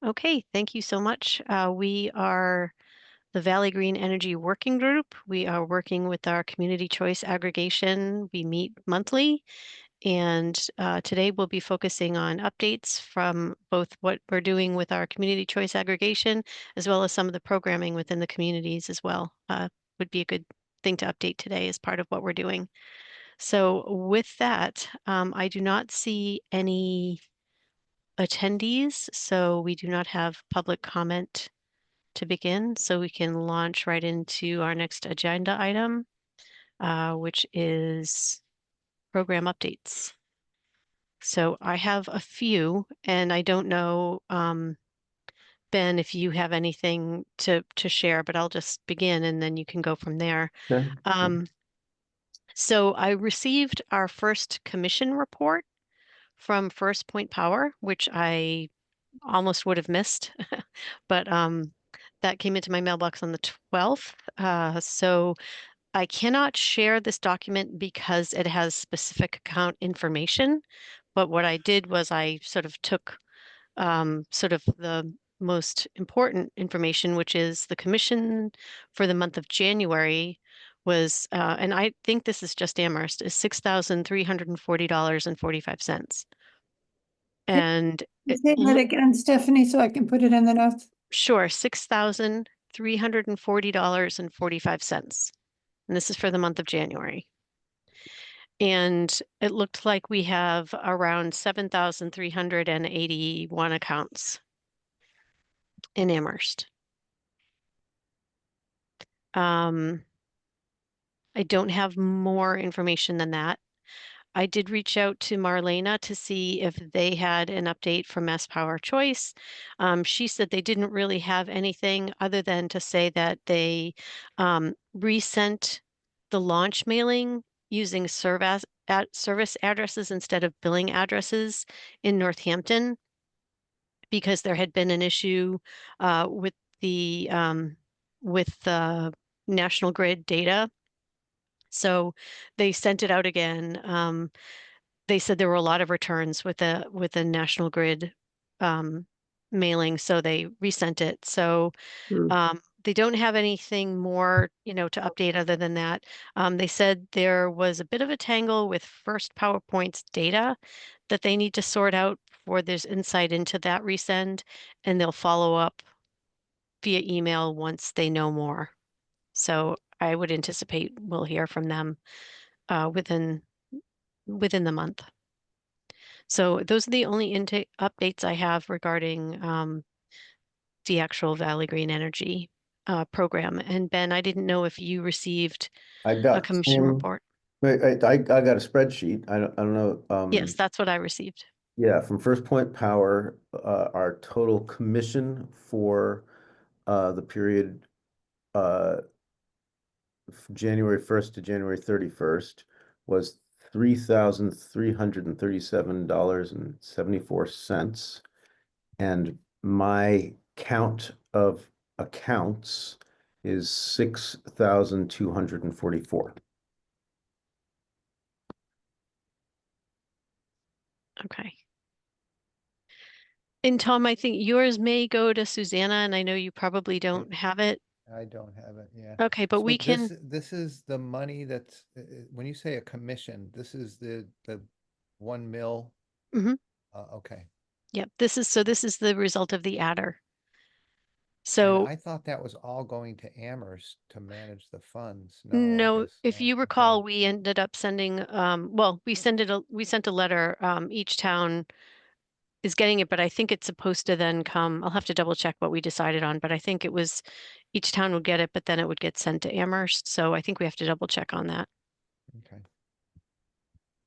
Okay, thank you so much. We are the Valley Green Energy Working Group. We are working with our community choice aggregation. We meet monthly, and today we'll be focusing on updates from both what we're doing with our community choice aggregation, as well as some of the programming within the communities as well. Would be a good thing to update today as part of what we're doing. So with that, I do not see any attendees, so we do not have public comment to begin, so we can launch right into our next agenda item, which is program updates. So I have a few, and I don't know, Ben, if you have anything to share, but I'll just begin and then you can go from there. Okay. Um, so I received our first commission report from First Point Power, which I almost would have missed, but that came into my mailbox on the 12th. So I cannot share this document because it has specific account information. But what I did was I sort of took sort of the most important information, which is the commission for the month of January was, and I think this is just Amherst, is $6,340.45. And Say that again, Stephanie, so I can put it in the notes. sure, $6,340.45. And this is for the month of January. And it looked like we have around 7,381 accounts in Amherst. I don't have more information than that. I did reach out to Marlena to see if they had an update from Mass Power Choice. She said they didn't really have anything other than to say that they resent the launch mailing using service addresses instead of billing addresses in Northampton because there had been an issue with the National Grid data. So they sent it out again. They said there were a lot of returns with the National Grid mailing, so they resent it. So they don't have anything more, to update other than that. They said there was a bit of a tangle with First PowerPoint's data that they need to sort out before there's insight into that resend, and they'll follow up via email once they know more. So I would anticipate we'll hear from them within the month. So those are the only intake updates I have regarding the actual Valley Green Energy program. And Ben, I didn't know if you received I a got commission report. I got a spreadsheet. I don't know. Yes, that's what I received. Yeah, from First Point Power, our total commission for the period January 1st to January 31st was $3,337.74. And my count of accounts is 6,244. Okay. And Tom, I think yours may go to Susanna, and I know you probably don't have it. I don't have it, yeah. Okay, but So we can. this is the money that's when you say a commission, this is the 1 mil. Mhm. Okay. Yep, this is the result of the adder. And So I thought that was all going to Amherst to manage the funds. No, I no, guess. if you Okay. recall, we ended up sending, well, we sent a letter, each town is getting it, but I think it's supposed to then come, I'll have to double check what we decided on, but I think it was each town would get it, but then it would get sent to Amherst. So I think we have to double check on that. Okay.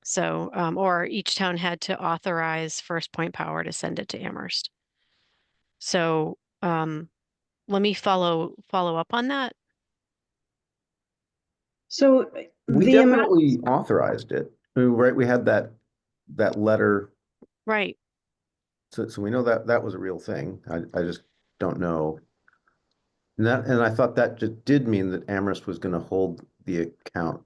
So, or each town had to authorize First Point Power to send it to Amherst. So, let me follow up on that. So We the amount, definitely authorized it. Right, we had that letter, Right. so we know that was a real thing. I just don't know. And I thought that just did mean that Amherst was going to hold the account.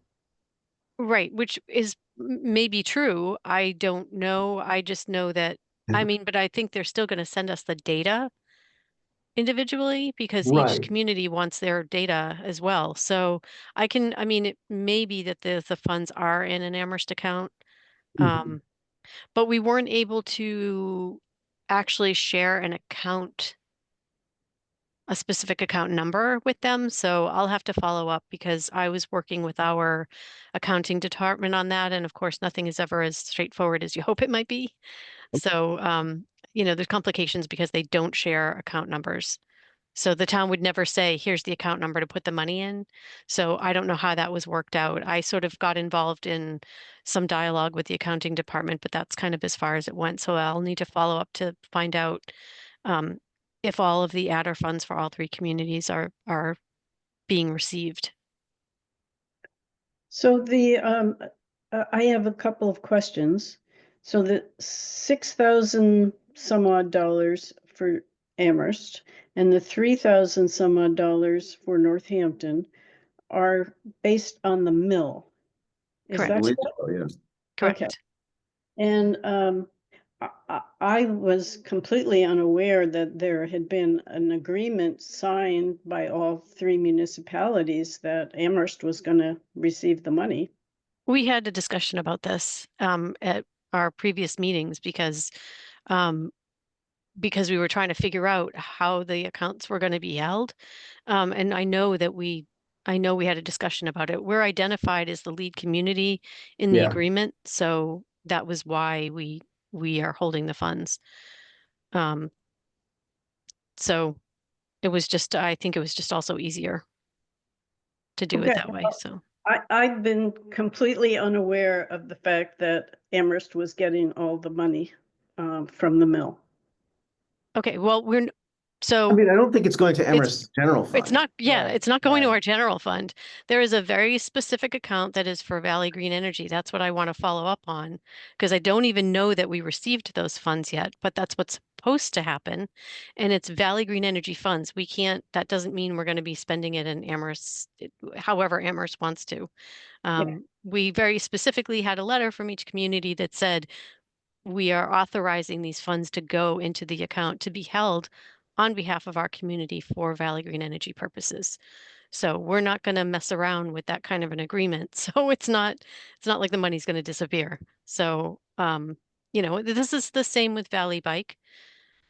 Right, which is maybe true. I don't know. I just know that I mean, but I think they're still gonna send us the data individually because each Right. community wants their data as well. So I mean, it may be that the funds are in an Amherst account. Mhm. But we weren't able to actually share an account, a specific account number with them. So I'll have to follow up because I was working with our accounting department on that. And of course, nothing is ever as straightforward as you hope it might be. So, there's complications because they don't share account numbers. So the town would never say, here's the account number to put the money in. So I don't know how that was worked out. I sort of got involved in some dialogue with the accounting department, but that's kind of as far as it went. So I'll need to follow up to find out um, if all of the adder funds for all three communities are being received. So I have a couple of questions. So the 6,000 some odd dollars for Amherst and the 3,000 some odd dollars for Northampton are based on the mill. Is I that Correct. believe correct? so, yeah. Okay. Correct. And I was completely unaware that there had been an agreement signed by all three municipalities that Amherst was going to receive the money. We had a discussion about this at our previous meetings um, because we were trying to figure out how the accounts were going to be held. And I know we had a discussion about it. We're identified as the lead community in the Yeah. agreement, so that was why we are holding the funds. Um, so I think it was just also easier to do it Okay. that way. So, I've been completely unaware of the fact that Amherst was getting all the money from the mill. okay, well, I so mean, I don't think it's going to it's Amherst General it's Fund. not, yeah, Right, it's not going to right. our general fund. There is a very specific account that is for Valley Green Energy. That's what I want to follow up on because I don't even know that we received those funds yet, but that's what's supposed to happen. And it's Valley Green Energy funds. We can't, that doesn't mean we're going to be spending it in Amherst, however Amherst wants to. We very specifically had a letter from each community that said, we are authorizing these funds to go into the account to be held on behalf of our community for Valley Green Energy purposes. So we're not going to mess around with that kind of an agreement. So it's not like the money's going to disappear. So, this is the same with Valley Bike.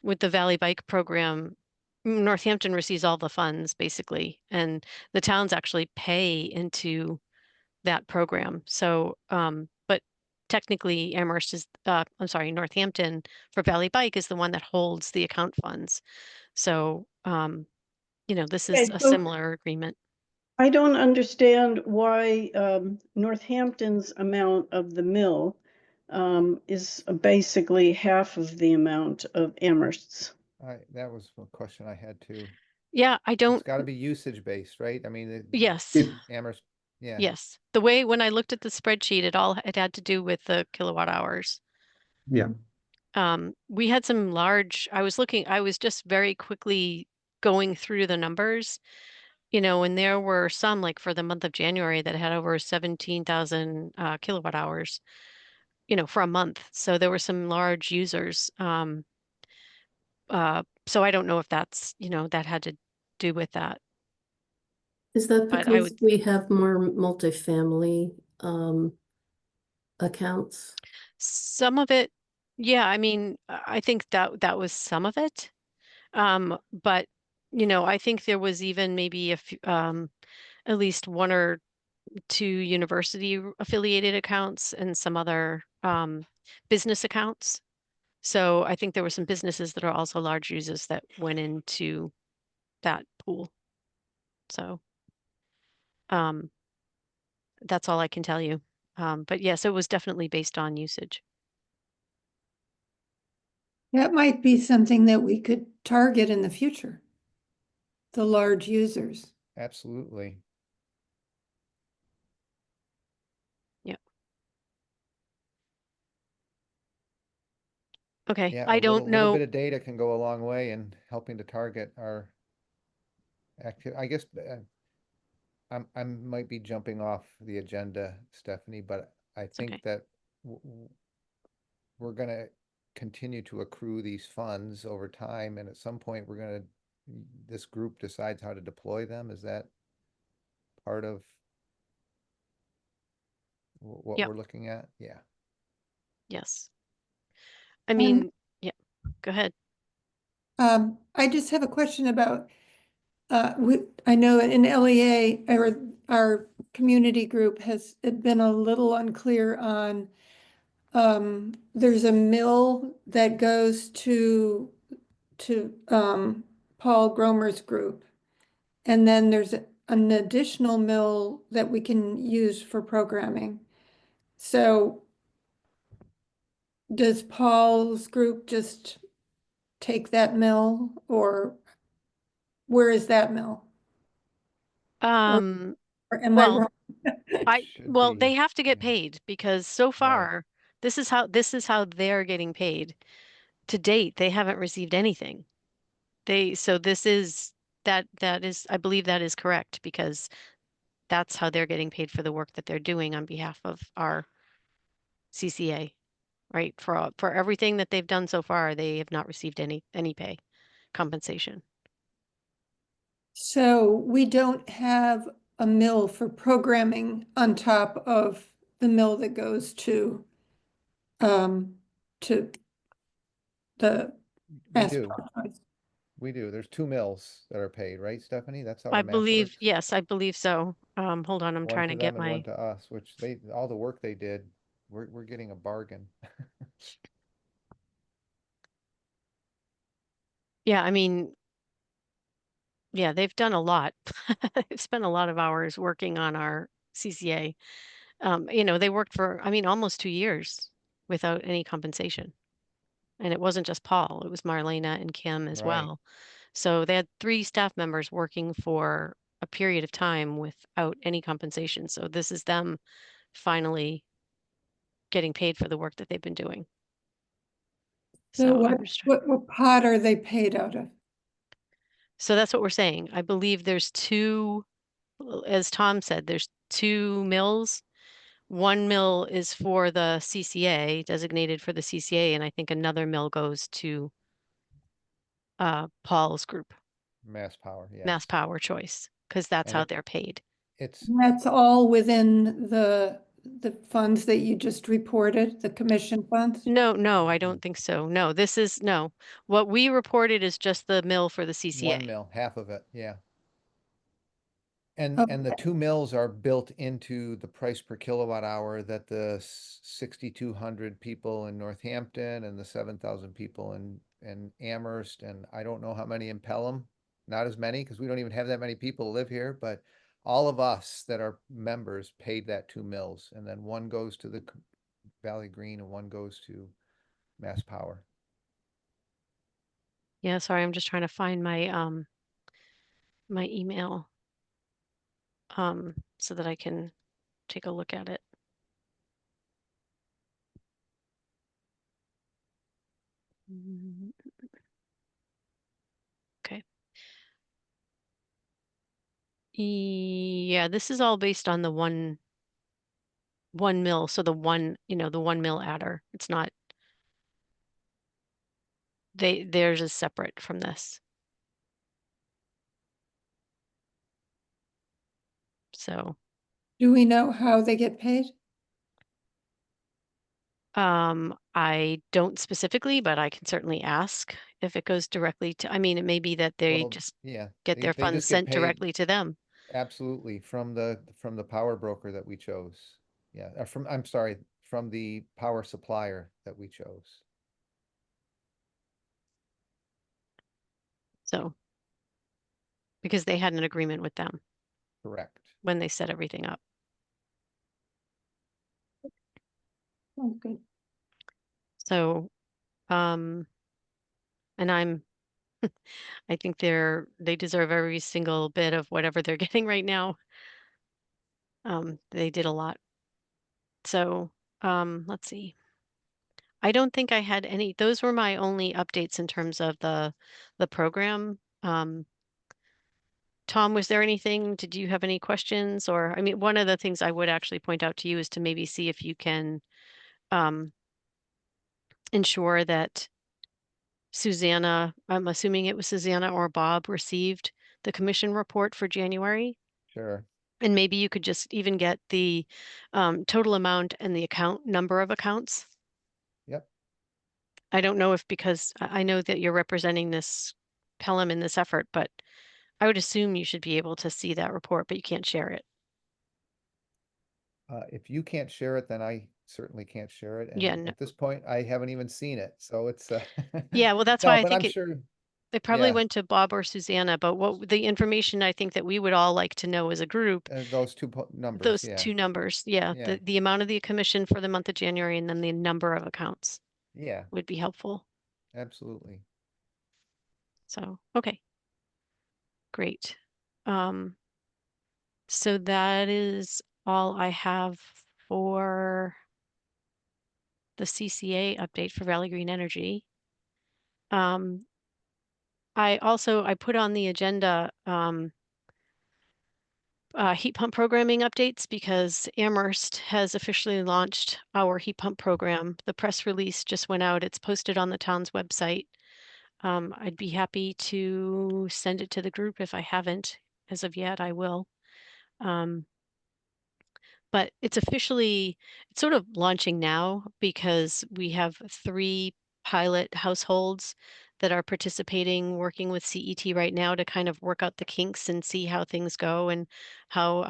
With the Valley Bike program, Northampton receives all the funds basically, and the towns actually pay into that program. So, but technically Amherst is, I'm sorry, Northampton for Valley Bike is the one that holds the account funds. So, this is Okay, a so similar agreement. I don't understand why Northampton's amount of the mill is basically half of the amount of Amherst's. That was a question I had too. Yeah, I It's don't, gotta be usage based, right? I mean, yes, Amherst, yeah, yes. When I looked at the spreadsheet, it had to do with the kilowatt hours. Yeah. We had some I was just very quickly going through the numbers, and there were some like for the month of January that had over 17,000 kilowatt hours, for a month. So there were some large users. So I don't know if that had to do with that, Is that but I because would, we have more multifamily accounts? some of it, yeah, I mean, I think that was some of it. But I think there was even maybe at least one or two university affiliated accounts and some other business accounts. So I think there were some businesses that are also large users that went into that pool. So um, that's all I can tell you. But yes, it was definitely based on usage. that might be something that we could target in the future. The large users. absolutely. Okay, Yeah, I a don't little know. bit of data can go a long way in helping to target our I guess I might be jumping off the agenda, Stephanie, but I It's okay. think that we're gonna continue to accrue these funds over time, and at some point, this group decides how to deploy them. Is that part of what Yep. we're looking at? Yeah. Yes. I Um, mean, yeah, go ahead. I just have a question about, I know in LEA, our community group has been a little unclear on, there's a mill that goes to Paul Gromer's group. And then there's an additional mill that we can use for programming. So does Paul's group just take that mill, or where is that mill? Um, Or am I well, wrong? Should well, they be, have to get yeah. paid because so far, this is how they're getting paid. To date, they haven't received anything. So this is, that is, I believe that is correct because that's how they're getting paid for the work that they're doing on behalf of our CCA, right? For everything that they've done so far, they have not received any pay compensation. So we don't have a mill for programming on top of the mill that goes um, to the We Mass do, Pro Choice. we do. There's 2 mills that are paid, right, Stephanie? That's how I the math believe, works. yes, I believe so. Hold on, I'm One trying to to get them and one my, to us, which all the work they did, we're getting a bargain. yeah, I mean, yeah, they've done a lot. They've spent a lot of hours working on our CCA. They worked for, I mean, almost 2 years without any compensation. And it wasn't just Paul, it was Marlena and Kim as Right. well. So they had 3 staff members working for a period of time without any compensation. So this is them finally getting paid for the work that they've been doing. So So I'm just trying. what pot are they paid out of? So that's what we're saying. I believe there's 2, as Tom said, there's 2 mills. One mill is for the CCA, designated for the CCA, and I think another mill goes to Paul's group, Mass Power, Mass yes. Power Choice, because that's And how they're paid. it's, That's all within the funds that you just reported, the commission funds? No, I don't think so. No, this is, no. What we reported is just the mill for the 1 CCA. mill, half of it, yeah. And the Okay. 2 mills are built into the price per kilowatt hour that the 6,200 people in Northampton and the 7,000 people in Amherst, and I don't know how many in Pelham, not as many, because we don't even have that many people live here, but all of us that are members paid that 2 mills, and then one goes to the Valley Green and one goes to Mass Power. Yeah, sorry, I'm just trying to find my email so that I can take a look at it. Mm, okay. Yeah, this is all based on the one mill, so the 1 mill adder. It's not, theirs is separate from this. So, Do we know how they get paid? I don't specifically, but I can certainly ask if it goes directly to, I mean, it may be that they Well, just yeah, get their they funds just get sent paid directly to them. absolutely from the power broker that we chose. Yeah, I'm sorry, from the power supplier that we chose. So, because they had an agreement with them Correct. when they set everything up. Oh, good. So, and I think they deserve every single bit of whatever they're getting right now. They did a lot. So, let's see. I don't think I had any, those were my only updates in terms of the program. Tom, was there anything, did you have any questions? Or, I mean, one of the things I would actually point out to you is to maybe see if you can ensure that Susanna, I'm assuming it was Susanna or Bob, received the commission report for January. Sure. And maybe you could just even get the total amount and the account number of accounts. Yep. I don't know if, because I know that you're representing this Pelham in this effort, but I would assume you should be able to see that report, but you can't share it. If you can't share it, then I certainly can't share it. Yeah, And no, at this point, I haven't even seen it. So it's, yeah, well, that's no, why I but think I'm sure, it probably yeah, went to Bob or Susanna, but what the information I think that we would all like to know as a group, those two numbers, those yeah, two numbers, yeah, yeah, the amount of the commission for the month of January and then the number of accounts yeah, would be helpful. absolutely. So, okay, great. So that is all I have for the CCA update for Valley Green Energy. I put on the agenda heat pump programming updates because Amherst has officially launched our heat pump program. The press release just went out. It's posted on the town's website. I'd be happy to send it to the group if I haven't as of yet. I will. But it's sort of launching now because we have 3 pilot households that are participating, working with CET right now to kind of work out the kinks and see how things go and how,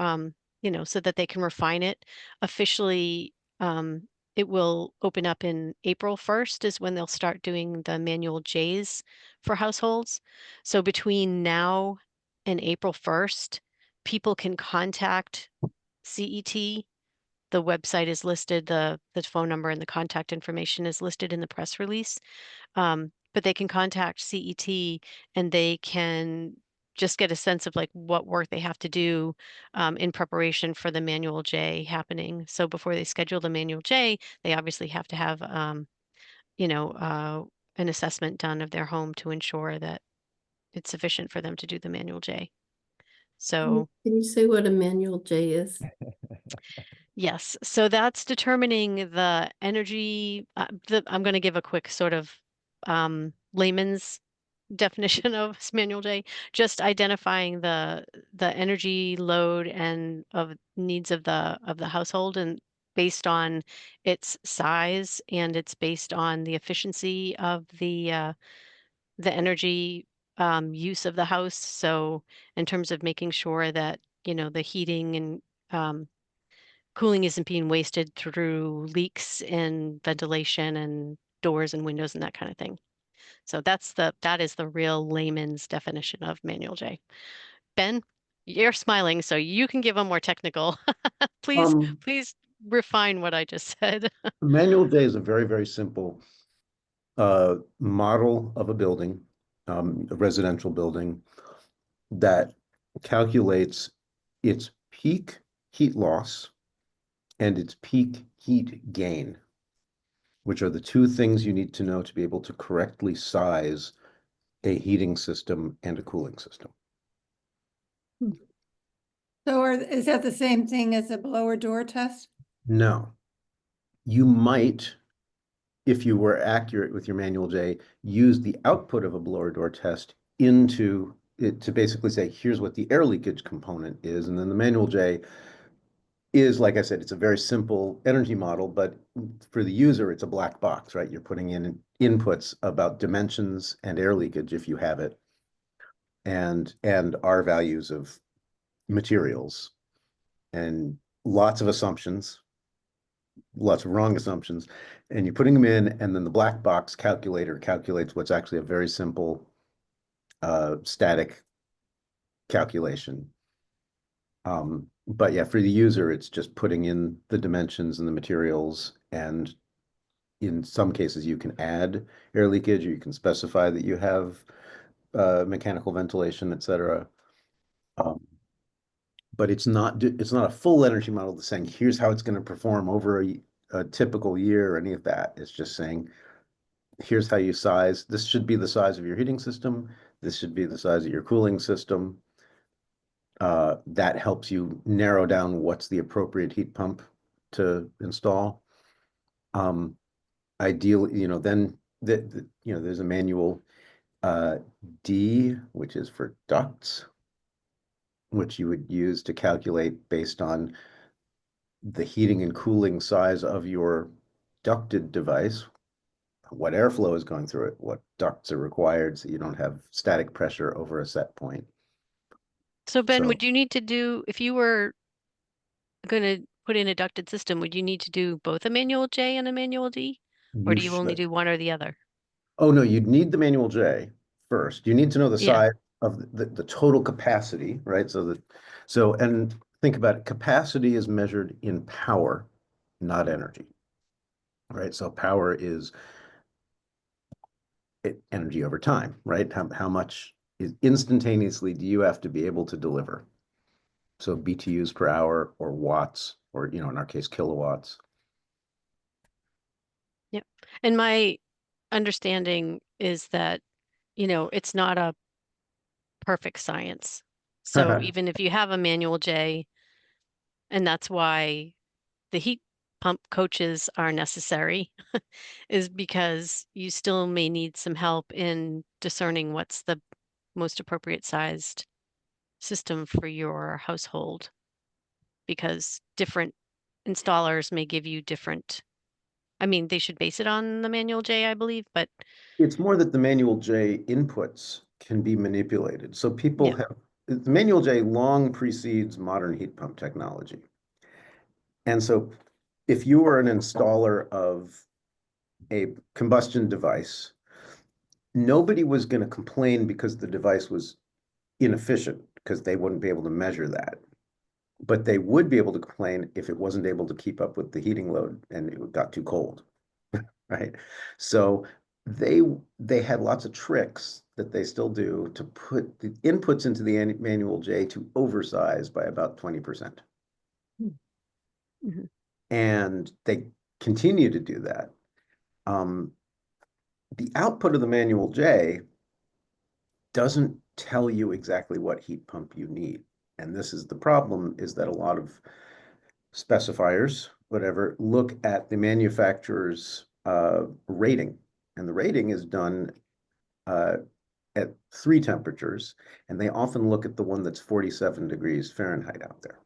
so that they can refine it. Officially, it will open up in April 1st is when they'll start doing the manual J's for households. So between now and April 1st, people can contact CET. The website is listed, the phone number and the contact information is listed in the press release. But they can contact CET and they can just get a sense of like what work they have to do in preparation for the manual J happening. So before they schedule the manual J, they obviously have to have you know, uh, an assessment done of their home to ensure that it's sufficient for them to do the manual J. So Can you say what a manual J is? yes, so that's determining the energy, I'm going to give a quick sort of layman's definition of manual J, just identifying the energy load and of needs of the household and based on its size and it's based on the efficiency of the energy use of the house. So in terms of making sure that, the heating and cooling isn't being wasted through leaks in ventilation and doors and windows and that kind of thing. So that is the real layman's definition of manual J. Ben, you're smiling, so you can give a more technical. Please, Um, please refine what I just said. Manual J is a very, very simple model of a building, a residential building that calculates its peak heat loss and its peak heat gain, which are the 2 things you need to know to be able to correctly size a heating system and a cooling system. So is that the same thing as a blower door test? No, you might, if you were accurate with your manual J, use the output of a blower door test into it to basically say, here's what the air leakage component is. And then the manual J is, like I said, it's a very simple energy model, but for the user, it's a black box, right? You're putting in inputs about dimensions and air leakage if you have it, and R values of materials, and lots of assumptions, lots of wrong assumptions, and you're putting them in, and then the black box calculator calculates what's actually a very simple static calculation. But yeah, for the user, it's just putting in the dimensions and the materials, and in some cases you can add air leakage, or you can specify that you have mechanical ventilation, etc. But it's not a full energy model that's saying here's how it's going to perform over a typical year or any of that. It's just saying here's how you size. This should be the size of your heating system. This should be the size of your cooling system. That helps you narrow down what's the appropriate heat pump to install. ideally, then there's a manual D, which is for ducts, which you would use to calculate based on the heating and cooling size of your ducted device, what airflow is going through it, what ducts are required so you don't have static pressure over a set point. So Ben, So would you need to do, if you were going to put in a ducted system, would you need to do both a manual J and a manual D? Or you do you only should. do one or the other? Oh, no, you'd need the manual J first. You need to know the Yeah. size of the total capacity, right? And think about it, capacity is measured in power, not energy, right? So power is energy over time, right? How much is instantaneously do you have to be able to deliver? So BTUs per hour or watts, or, in our case, kilowatts. Yep. And my understanding is that, it's not a perfect science. So even if you have a manual J, and that's why the heat pump coaches are necessary, is because you still may need some help in discerning what's the most appropriate sized system for your household, because different installers may give you different, I mean, they should base it on the manual J, I believe, but It's more that the manual J inputs can be manipulated. So yeah, the manual J long precedes modern heat pump technology. And so if you were an installer of a combustion device, nobody was going to complain because the device was inefficient, because they wouldn't be able to measure that. But they would be able to complain if it wasn't able to keep up with the heating load and it got too cold, right? So they they had lots of tricks that they still do to put the inputs into the manual J to oversize by about 20%. Mhm. And they continue to do that. The output of the manual J doesn't tell you exactly what heat pump you need. And this is the problem, is that a lot of specifiers, whatever, look at the manufacturer's rating. And the rating is done at 3 temperatures, and they often look at the one that's 47 degrees Fahrenheit out there.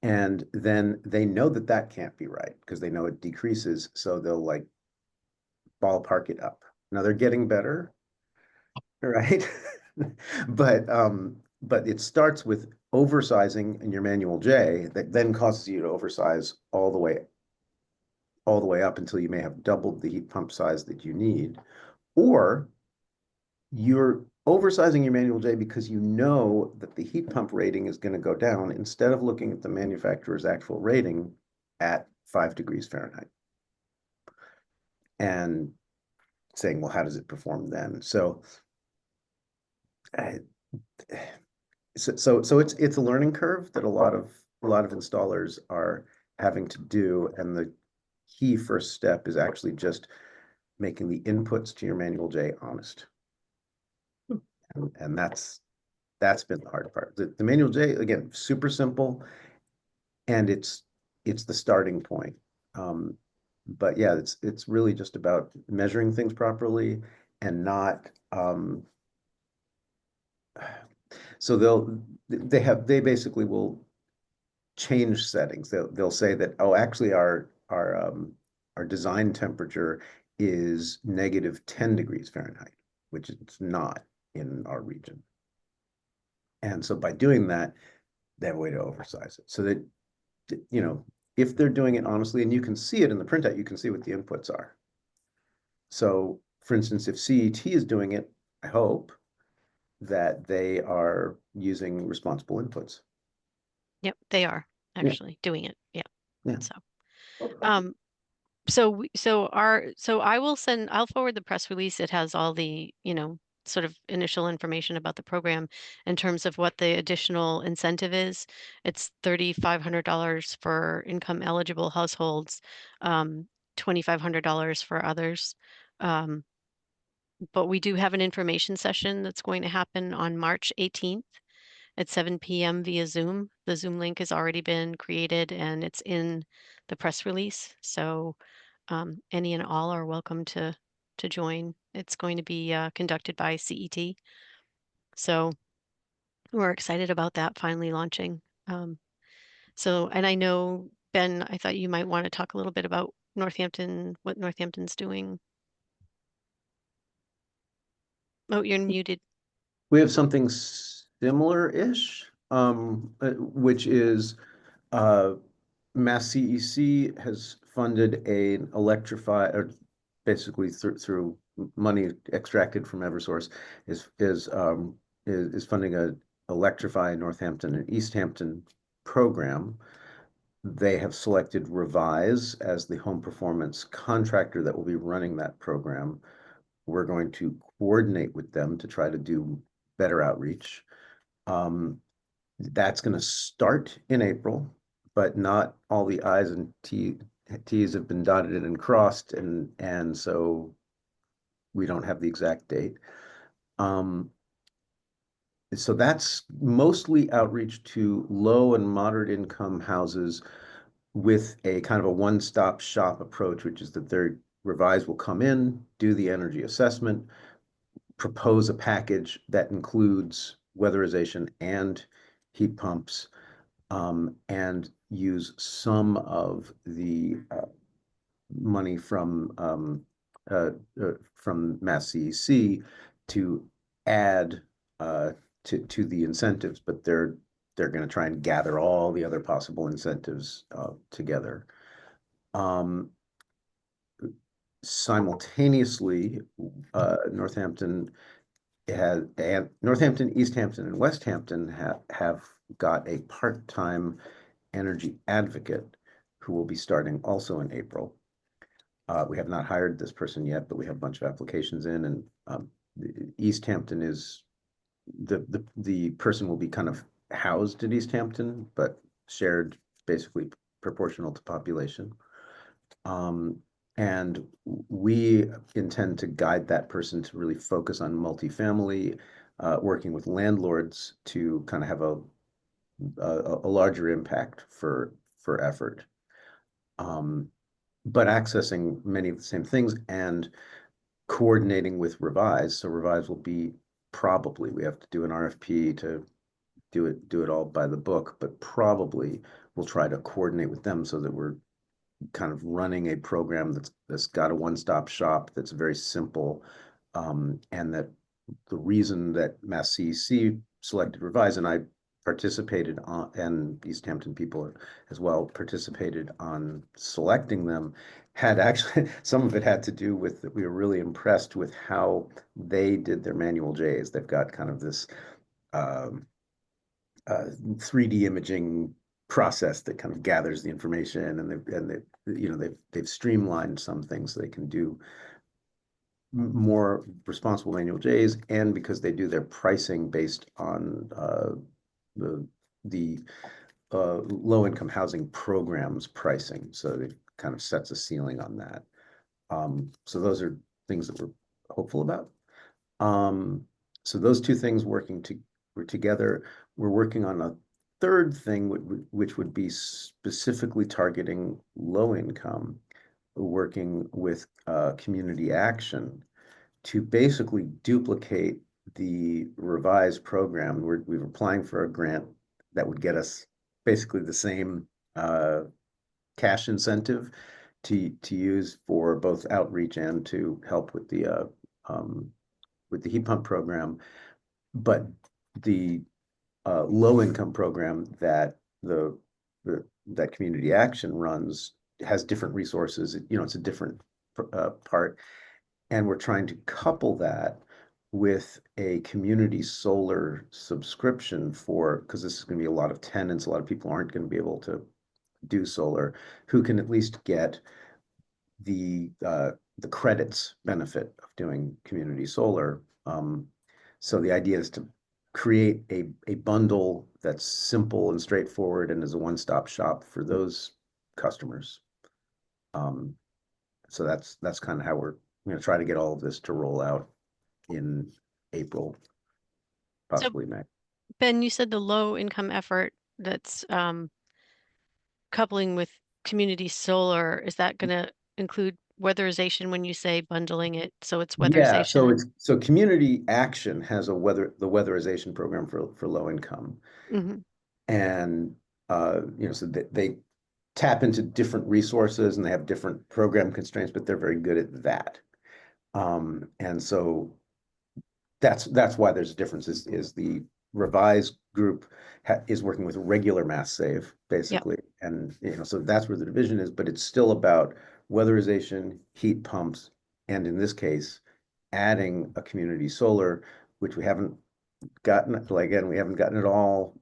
And then they know that that can't be right because they know it decreases, so they'll like ballpark it up. Now they're getting better, right? But it starts with oversizing in your manual J that then causes you to oversize all the way up until you may have doubled the heat pump size that you need. Or you're oversizing your manual J because you know that the heat pump rating is going to go down instead of looking at the manufacturer's actual rating at 5 degrees Fahrenheit and saying, well, how does it perform then? So it's a learning curve that a lot of installers are having to do, and the key first step is actually just making the inputs to your manual J honest. And that's been the hard part. The manual J, again, super simple, and it's the starting point. But yeah, it's really just about measuring things properly and not so they basically will change settings. They'll say that, oh, actually our design temperature is negative 10 degrees Fahrenheit, which it's not in our region. And so by doing that, they have a way to oversize it. So that, if they're doing it honestly, and you can see it in the printout, you can see what the inputs are. So for instance, if CET is doing it, I hope that they are using responsible inputs. Yep, they are Yeah. actually doing it. Yeah. Yeah. So, I'll forward the press release. It has all the, sort of initial information about the program in terms of what the additional incentive is. It's $3,500 for income eligible households, $2,500 for others. But we do have an information session that's going to happen on March 18th at 7 p.m. via Zoom. The Zoom link has already been created and it's in the press release. So any and all are welcome to join. It's going to be conducted by CET. So we're excited about that finally launching. So, and I know, Ben, I thought you might want to talk a little bit about Northampton, what Northampton's doing. Oh, you're muted. We have something similar-ish, which is Mass CEC has funded an electrify, or basically through money extracted from Eversource, is funding a Electrify Northampton and East Hampton program. They have selected Revise as the home performance contractor that will be running that program. We're going to coordinate with them to try to do better outreach. That's going to start in April, but not all the I's and T's have been dotted and crossed, and so we don't have the exact date. So that's mostly outreach to low and moderate income houses with a kind of a one-stop shop approach, which is that their Revise will come in, do the energy assessment, propose a package that includes weatherization and heat pumps, and use some of the money from Mass CEC to add to the incentives, but they're going to try and gather all the other possible incentives together. Simultaneously, Northampton, East Hampton, and West Hampton have got a part-time energy advocate who will be starting also in April. We have not hired this person yet, but we have a bunch of applications in, and East Hampton is the person will be kind of housed at East Hampton, but shared basically proportional to population. And we intend to guide that person to really focus on multifamily, working with landlords to kind of have a larger impact for effort. But accessing many of the same things and coordinating with Revise. So Revise will be probably, we have to do an RFP to do it all by the book, but probably we'll try to coordinate with them so that we're kind of running a program that's got a one-stop shop that's very simple, and that the reason that Mass CEC selected Revise, and I participated on, and East Hampton people as well participated on selecting them, had actually, some of it had to do with that we were really impressed with how they did their manual J's. They've got kind of this 3D imaging process that kind of gathers the information, and they've streamlined some things so they can do more responsible manual J's, and because they do their pricing based on the low-income housing programs pricing, so it kind of sets a ceiling on that. So those are things that we're hopeful about. So those two things working together. We're working on a third thing, which would be specifically targeting low income, working with community action to basically duplicate the Revise program. We were applying for a grant that would get us basically the same cash incentive to use for both outreach and to help with the heat pump program. But the low income program that that community action runs has different resources. It's a different part, and we're trying to couple that with a community solar subscription because this is going to be a lot of tenants. A lot of people aren't going to be able to do solar, who can at least get the credits benefit of doing community solar. So the idea is to create a bundle that's simple and straightforward and is a one-stop shop for those customers. So that's kind of how we're going to try to get all of this to roll out in April, possibly May. Ben, you said the low income effort that's coupling with community solar, is that going to include weatherization when you say bundling it? So it's Yeah, so weatherization. so Community Action has the weatherization program for low income. Mhm. And so they tap into different resources and they have different program constraints, but they're very good at that. And so that's why there's a difference is the revised group is working with regular Mass Save basically. And so that's where the division is, but it's still about weatherization, heat pumps, and in this case, adding a community solar, which we haven't gotten, like, again, we haven't gotten it all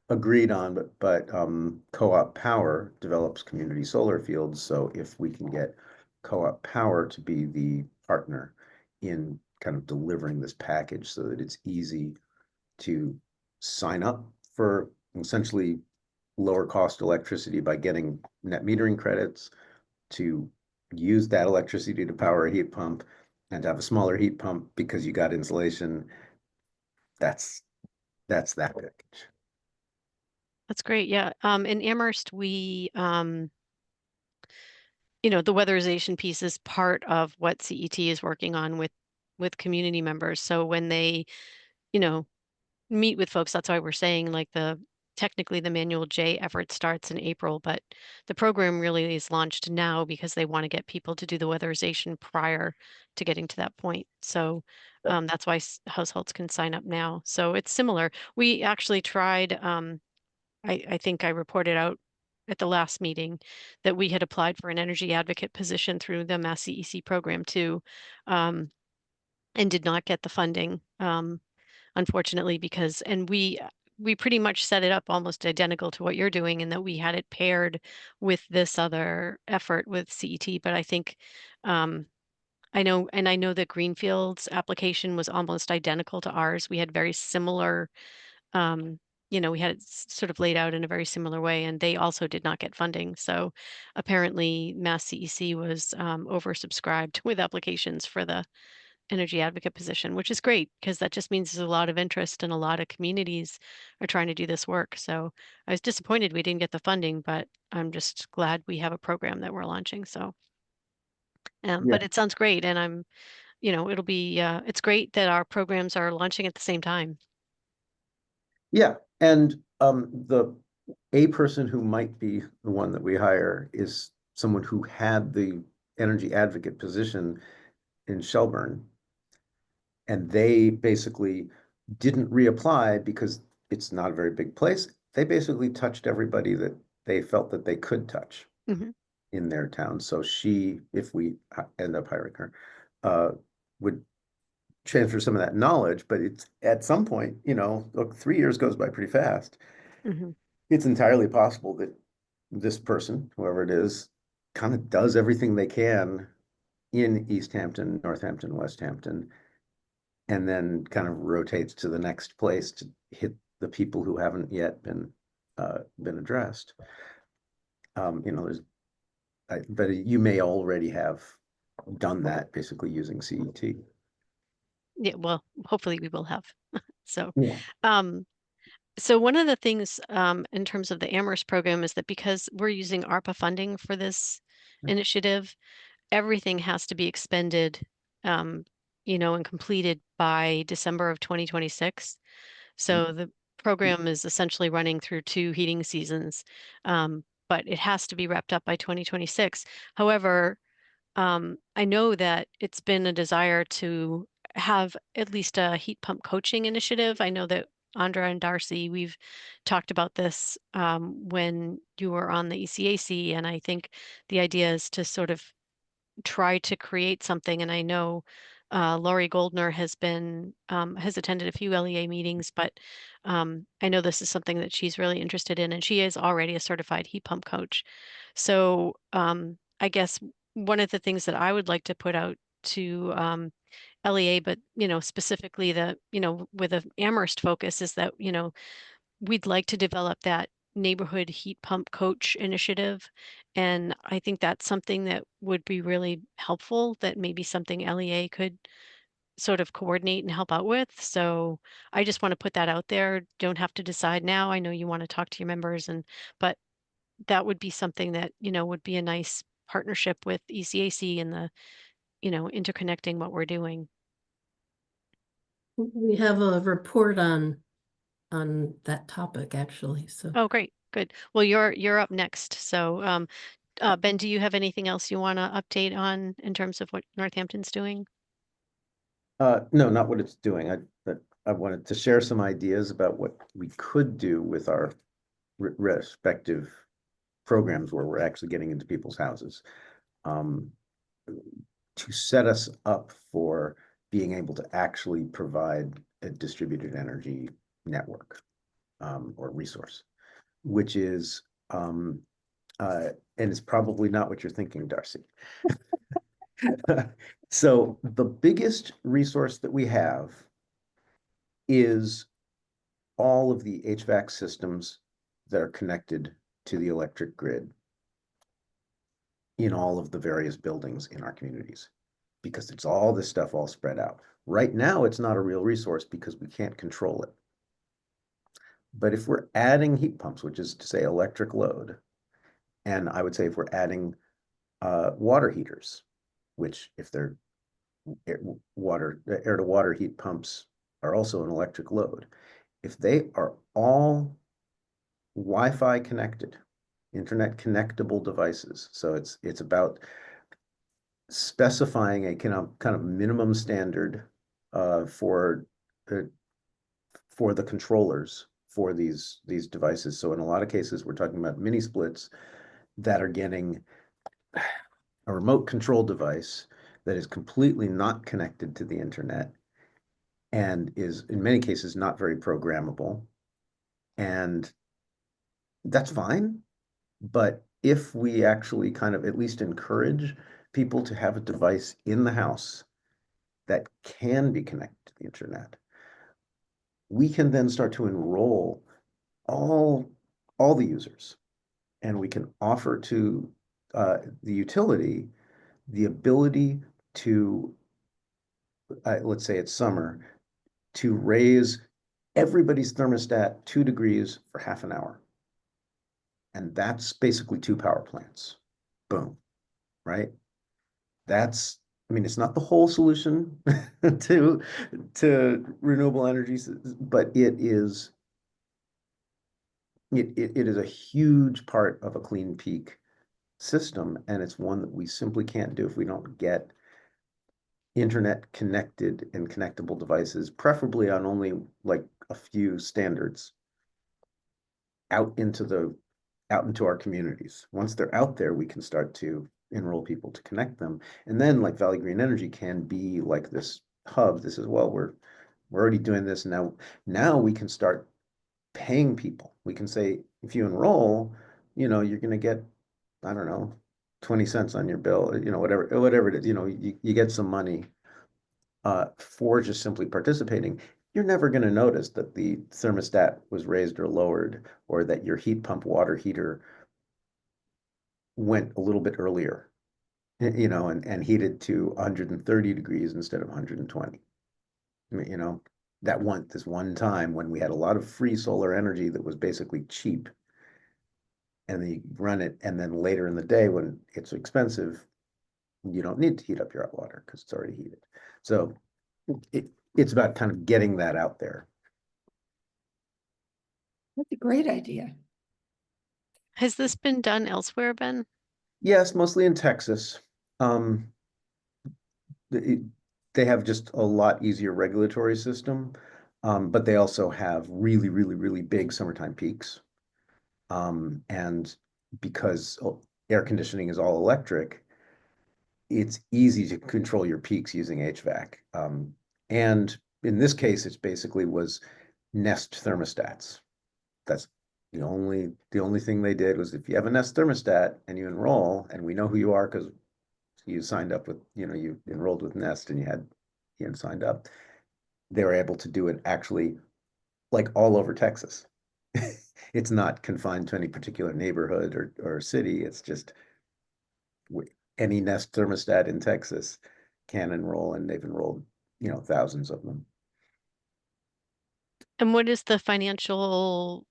agreed on, but Co-op Power develops community solar fields. So if we can get Co-op Power to be the partner in kind of delivering this package so that it's easy to sign up for essentially lower cost electricity by getting net metering credits, to use that electricity to power a heat pump, and to have a smaller heat pump because you got insulation. That's that package. That's great. Yeah. In Amherst, we, the weatherization piece is part of what CET is working on with community members. So when they, you know, meet with folks, that's why we're saying like technically the Manual J effort starts in April, but the program really is launched now because they want to get people to do the weatherization prior to getting to that point. So that's why households can sign up now. So it's similar. We actually tried, I think I reported out at the last meeting that we had applied for an energy advocate position through the Mass CEC program too, and did not get the funding, unfortunately, because we pretty much set it up almost identical to what you're doing in that we had it paired with this other effort with CET. But I think I know that Greenfield's application was almost identical to ours. We had very similar um, we had it sort of laid out in a very similar way, and they also did not get funding. So apparently, Mass CEC was oversubscribed with applications for the energy advocate position, which is great because that just means there's a lot of interest and a lot of communities are trying to do this work. So I was disappointed we didn't get the funding, but I'm just glad we have a program that we're launching. So, Yeah. but it sounds great, and it'll be it's great that our programs are launching at the same time. Yeah, and a person who might be the one that we hire is someone who had the energy advocate position in Shelburne, and they basically didn't reapply because it's not a very big place. They basically touched everybody that they felt that they could touch Hmm. in their town. So she, if we end up hiring her, uh, would transfer some of that knowledge, but it's at some point, look, 3 years goes by pretty fast. Hmm. It's entirely possible that this person, whoever it is, kind of does everything they can in East Hampton, Northampton, West Hampton, and then kind of rotates to the next place to hit the people who haven't yet been addressed. But you may already have done that basically using CET. Yeah, well, hopefully we will have. So, Yeah. um, so one of the things in terms of the Amherst program is that because we're using ARPA funding for this initiative, everything has to be expended, um, and completed by December of 2026. So the program is essentially running through 2 heating seasons, but it has to be wrapped up by 2026. However, I know that it's been a desire to have at least a heat pump coaching initiative. I know that Andra and Darcy, we've talked about this when you were on the ECAC, and I think the idea is to sort of try to create something. And I know Laurie Goldner has attended a few LEA meetings, but I know this is something that she's really interested in, and she is already a certified heat pump coach. So I guess one of the things that I would like to put out to LEA, but specifically with a Amherst focus, is that we'd like to develop that neighborhood heat pump coach initiative. And I think that's something that would be really helpful, that maybe something LEA could sort of coordinate and help out with. So I just want to put that out there. Don't have to decide now. I know you want to talk to your members but that would be something that, would be a nice partnership with ECAC and the, interconnecting what we're doing. We have a report on that topic, actually, so. Oh, great, good. Well, you're up next. So, Ben, do you have anything else you want to update on in terms of what Northampton's doing? No, not what it's doing. But I wanted to share some ideas about what we could do with our respective programs where we're actually getting into people's houses, to set us up for being able to actually provide a distributed energy network, or resource, which is, and it's probably not what you're thinking, Darcy. So the biggest resource that we have is all of the HVAC systems that are connected to the electric grid in all of the various buildings in our communities, because it's all this stuff all spread out. Right now, it's not a real resource because we can't control it. But if we're adding heat pumps, which is to say electric load, and I would say if we're adding water heaters, which if they're air to water heat pumps are also an electric load, if they are all Wi-Fi connected, internet connectable devices, so it's about specifying a kind of minimum standard for the controllers for these devices. So in a lot of cases, we're talking about mini splits that are getting a remote control device that is completely not connected to the internet and is in many cases not very programmable. And that's fine. But if we actually kind of at least encourage people to have a device in the house that can be connected to the internet, we can then start to enroll all the users, and we can offer to the utility the ability to, let's say it's summer, to raise everybody's thermostat 2 degrees for half an hour. And that's basically 2 power plants. Boom, right? That's, I mean, it's not the whole solution to renewable energies, but it is a huge part of a clean peak system, and it's one that we simply can't do if we don't get internet connected and connectable devices, preferably on only like a few standards, out into our communities. Once they're out there, we can start to enroll people to connect them. And then like Valley Green Energy can be like this hub. This is, well, we're already doing this now. Now we can start paying people. We can say, if you enroll, you're going to get, I don't know, 20 cents on your bill, whatever it is, you get some money for just simply participating. You're never going to notice that the thermostat was raised or lowered, or that your heat pump water heater went a little bit earlier, and heated to 130 degrees instead of 120. This one time when we had a lot of free solar energy that was basically cheap, and then you run it, and then later in the day when it's expensive, you don't need to heat up your hot water because it's already heated. So it's about kind of getting that out there. That's a great idea. Has this been done elsewhere, Ben? Yes, mostly in Texas. They have just a lot easier regulatory system, but they also have really, really, really big summertime peaks. And because air conditioning is all electric, it's easy to control your peaks using HVAC. And in this case, it basically was Nest thermostats. That's the only thing they did was, if you have a Nest thermostat and you enroll, and we know who you are because you signed up with, you enrolled with Nest and you had signed up, they were able to do it actually like all over Texas. It's not confined to any particular neighborhood or city. It's just any Nest thermostat in Texas can enroll, and they've enrolled, thousands of them. And what is the financial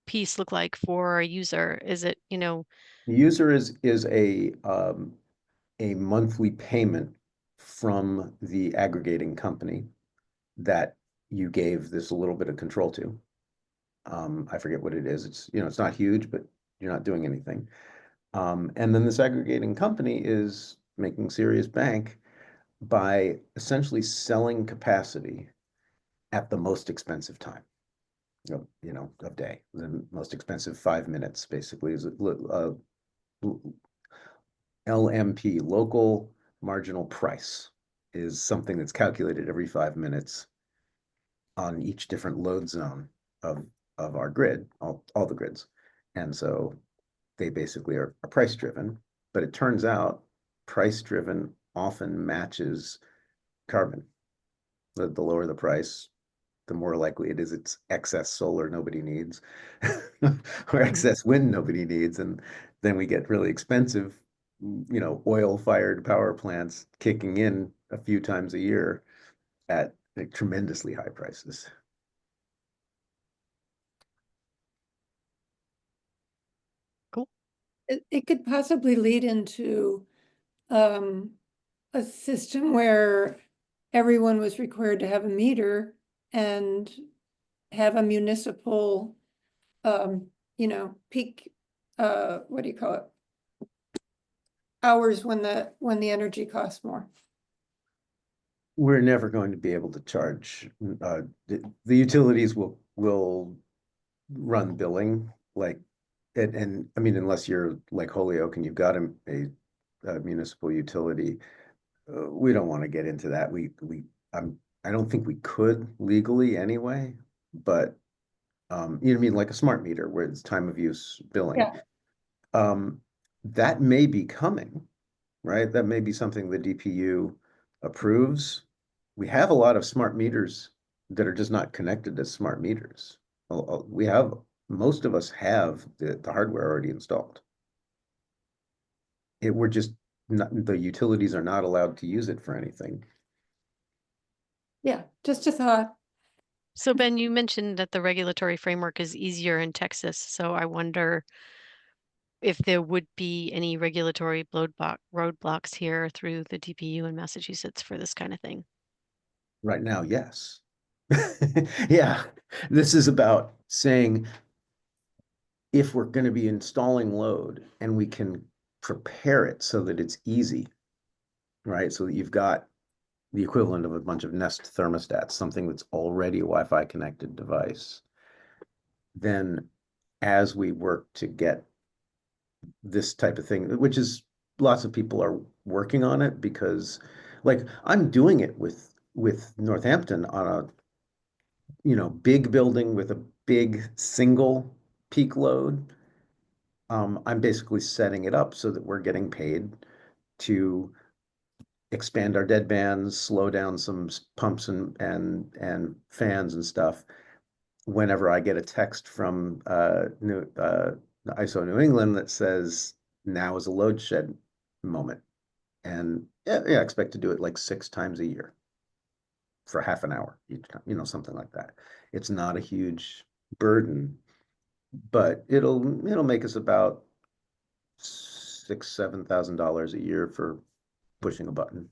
piece look like for a user? Is it, The user is a monthly payment from the aggregating company that you gave this a little bit of control to. I forget what it is. It's not huge, but you're not doing anything. And then this aggregating company is making serious bank by essentially selling capacity at the most expensive time, of day. The most expensive 5 minutes basically is LMP, local marginal price, is something that's calculated every 5 minutes on each different load zone of our grid, all the grids. And so they basically are price driven, but it turns out price driven often matches carbon. The lower the price, the more likely it is it's excess solar nobody needs or excess wind nobody needs. And then we get really expensive, oil-fired power plants kicking in a few times a year at like tremendously high prices. cool. It could possibly lead into a system where everyone was required to have a meter and have a municipal, peak, what do you call it? Hours when the energy costs more. We're never going to be able to charge, the utilities will run billing like, and I mean, unless you're like Holyoke and you've got a municipal utility, we don't want to get into that. I don't think we could legally anyway, but you know what I mean, like a smart meter where it's time of use billing. Yeah. That may be coming, right? That may be something the DPU approves. We have a lot of smart meters that are just not connected as smart meters. Most of us have the hardware already installed. We're just not, the utilities are not allowed to use it for anything. Yeah, just a thought. So Ben, you mentioned that the regulatory framework is easier in Texas, so I wonder if there would be any regulatory roadblocks here through the DPU in Massachusetts for this kind of thing. Right now, yes. Yeah, this is about saying if we're going to be installing load and we can prepare it so that it's easy, right? So that you've got the equivalent of a bunch of Nest thermostats, something that's already a Wi-Fi connected device. Then as we work to get this type of thing, which is lots of people are working on it, because like I'm doing it with Northampton on a big building with a big single peak load. I'm basically setting it up so that we're getting paid to expand our dead bands, slow down some pumps and fans and stuff. Whenever I get a text from ISO New England that says now is a load shed moment, and yeah, I expect to do it like 6 times a year for half an hour each time, something like that. It's not a huge burden, but it'll make us about $6,000-7,000 a year for pushing a button.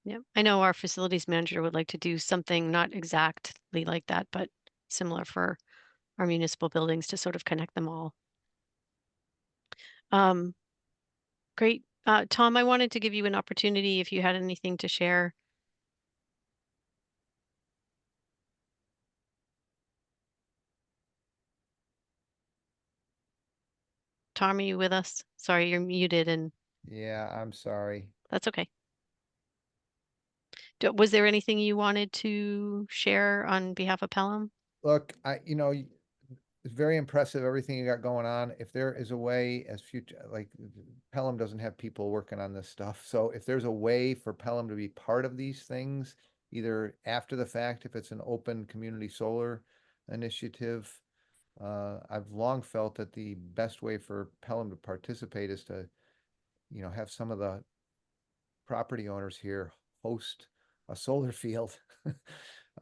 Yeah, I know our facilities manager would like to do something not exactly like that, but similar for our municipal buildings to sort of connect them all. Great. Tom, I wanted to give you an opportunity if you had anything to share. Tom, are you with us? Sorry, you're muted and Yeah, I'm sorry. that's okay. Was there anything you wanted to share on behalf of Pelham? Look, it's very impressive, everything you got going on. If there is a way as future, like Pelham doesn't have people working on this stuff. So if there's a way for Pelham to be part of these things, either after the fact, if it's an open community solar initiative, I've long felt that the best way for Pelham to participate is to, have some of the property owners here host a solar field.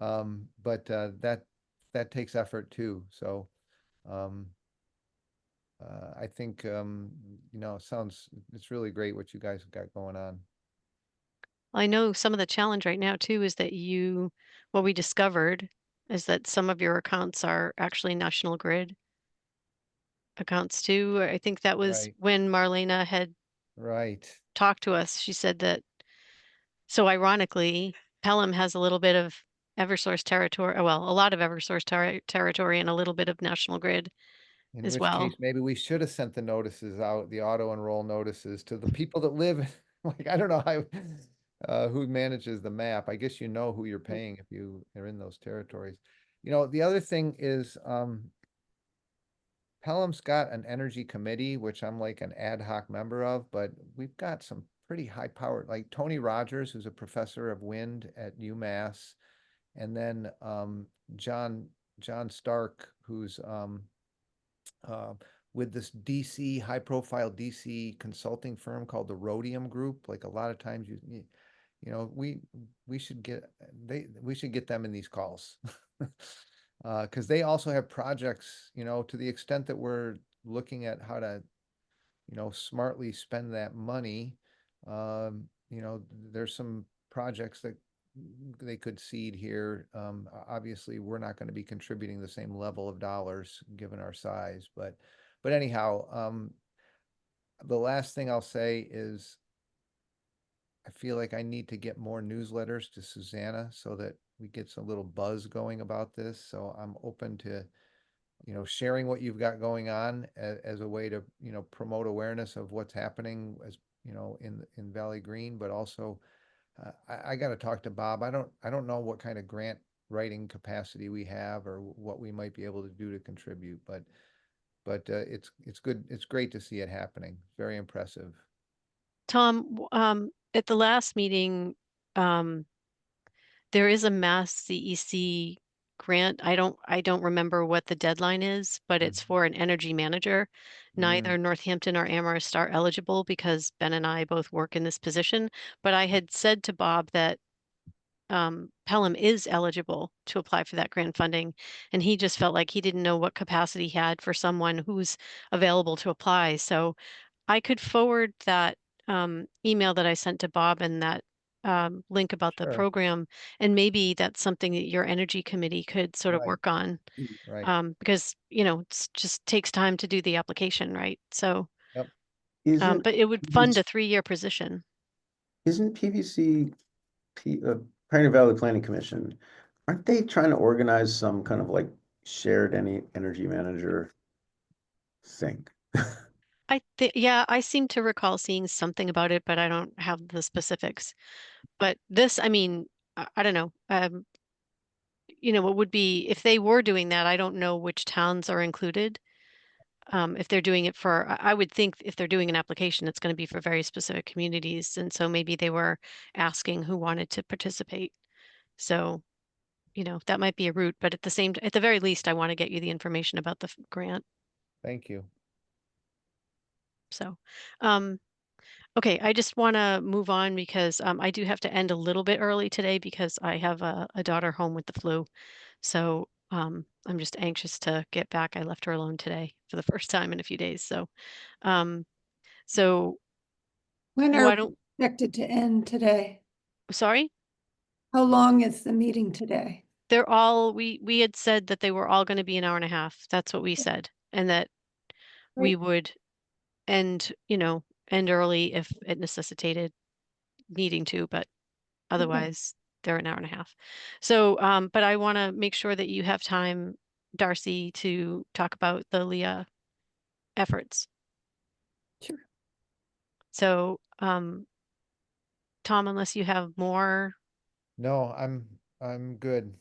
But that takes effort too. So, I think, it's really great what you guys have got going on. I know some of the challenge right now too is that what we discovered is that some of your accounts are actually National Grid accounts too. I think that was Right. when Marlena had Right. talked to us. She said that, so ironically, Pelham has a little bit of Eversource territory, well, a lot of Eversource territory and a little bit of National Grid In as which case, well. maybe we should have sent the notices out, the auto enroll notices to the people that live, like, I don't know who manages the map. I guess you know who you're paying if you are in those territories. The other thing is, Pelham's got an energy committee, which I'm like an ad hoc member of, but we've got some pretty high powered, like Tony Rogers, who's a professor of wind at UMass, and then John Stark, who's uh, with this DC high profile DC consulting firm called the Rhodium Group. Like a lot of times we should get them in these calls. Because they also have projects, to the extent that we're looking at how to, smartly spend that money. There's some projects that they could seed here. Obviously, we're not going to be contributing the same level of dollars given our size, but anyhow, the last thing I'll say is I feel like I need to get more newsletters to Susanna so that we get some little buzz going about this. So I'm open to, sharing what you've got going on as a way to, promote awareness of what's happening in Valley Green, but also I got to talk to Bob. I don't know what kind of grant writing capacity we have or what we might be able to do to contribute, but it's good. It's great to see it happening. Very impressive. Tom, at the last meeting, um, there is a Mass CEC grant. I don't remember what the deadline is, but it's for an energy manager. Neither Northampton or Amherst are eligible because Ben and I both work in this position. But I had said to Bob that Pelham is eligible to apply for that grant funding, and he just felt like he didn't know what capacity he had for someone who's available to apply. So I could forward that email that I sent to Bob and that link about the Sure. program, and maybe that's something that your energy committee could sort of Right. work on, Right. because it just takes time to do the application, right? So, Yep. Isn't but it would fund a 3-year position. isn't PVC, Pioneer Valley Planning Commission, aren't they trying to organize some kind of like shared energy manager thing? Yeah, I seem to recall seeing something about it, but I don't have the specifics. But this, I mean, I don't know. What would be if they were doing that? I don't know which towns are included. If they're doing it for, I would think if they're doing an application, it's going to be for very specific communities. And so maybe they were asking who wanted to participate. So, that might be a route, but at the very least, I want to get you the information about the grant. Thank you. So, um, okay, I just want to move on because I do have to end a little bit early today because I have a daughter home with the flu. So I'm just anxious to get back. I left her alone today for the first time in a few days. Um, so When are why we don't, expected to end today? sorry, How long is the meeting today? we had said that they were all going to be an hour and a half. That's what we said. And that we Right. would end, end early if it necessitated needing to, but otherwise they're an hour and a half. So, but I want to make sure that you have time, Darcy, to talk about the Leah efforts. Sure. So, Tom, unless you have more, No, I'm good.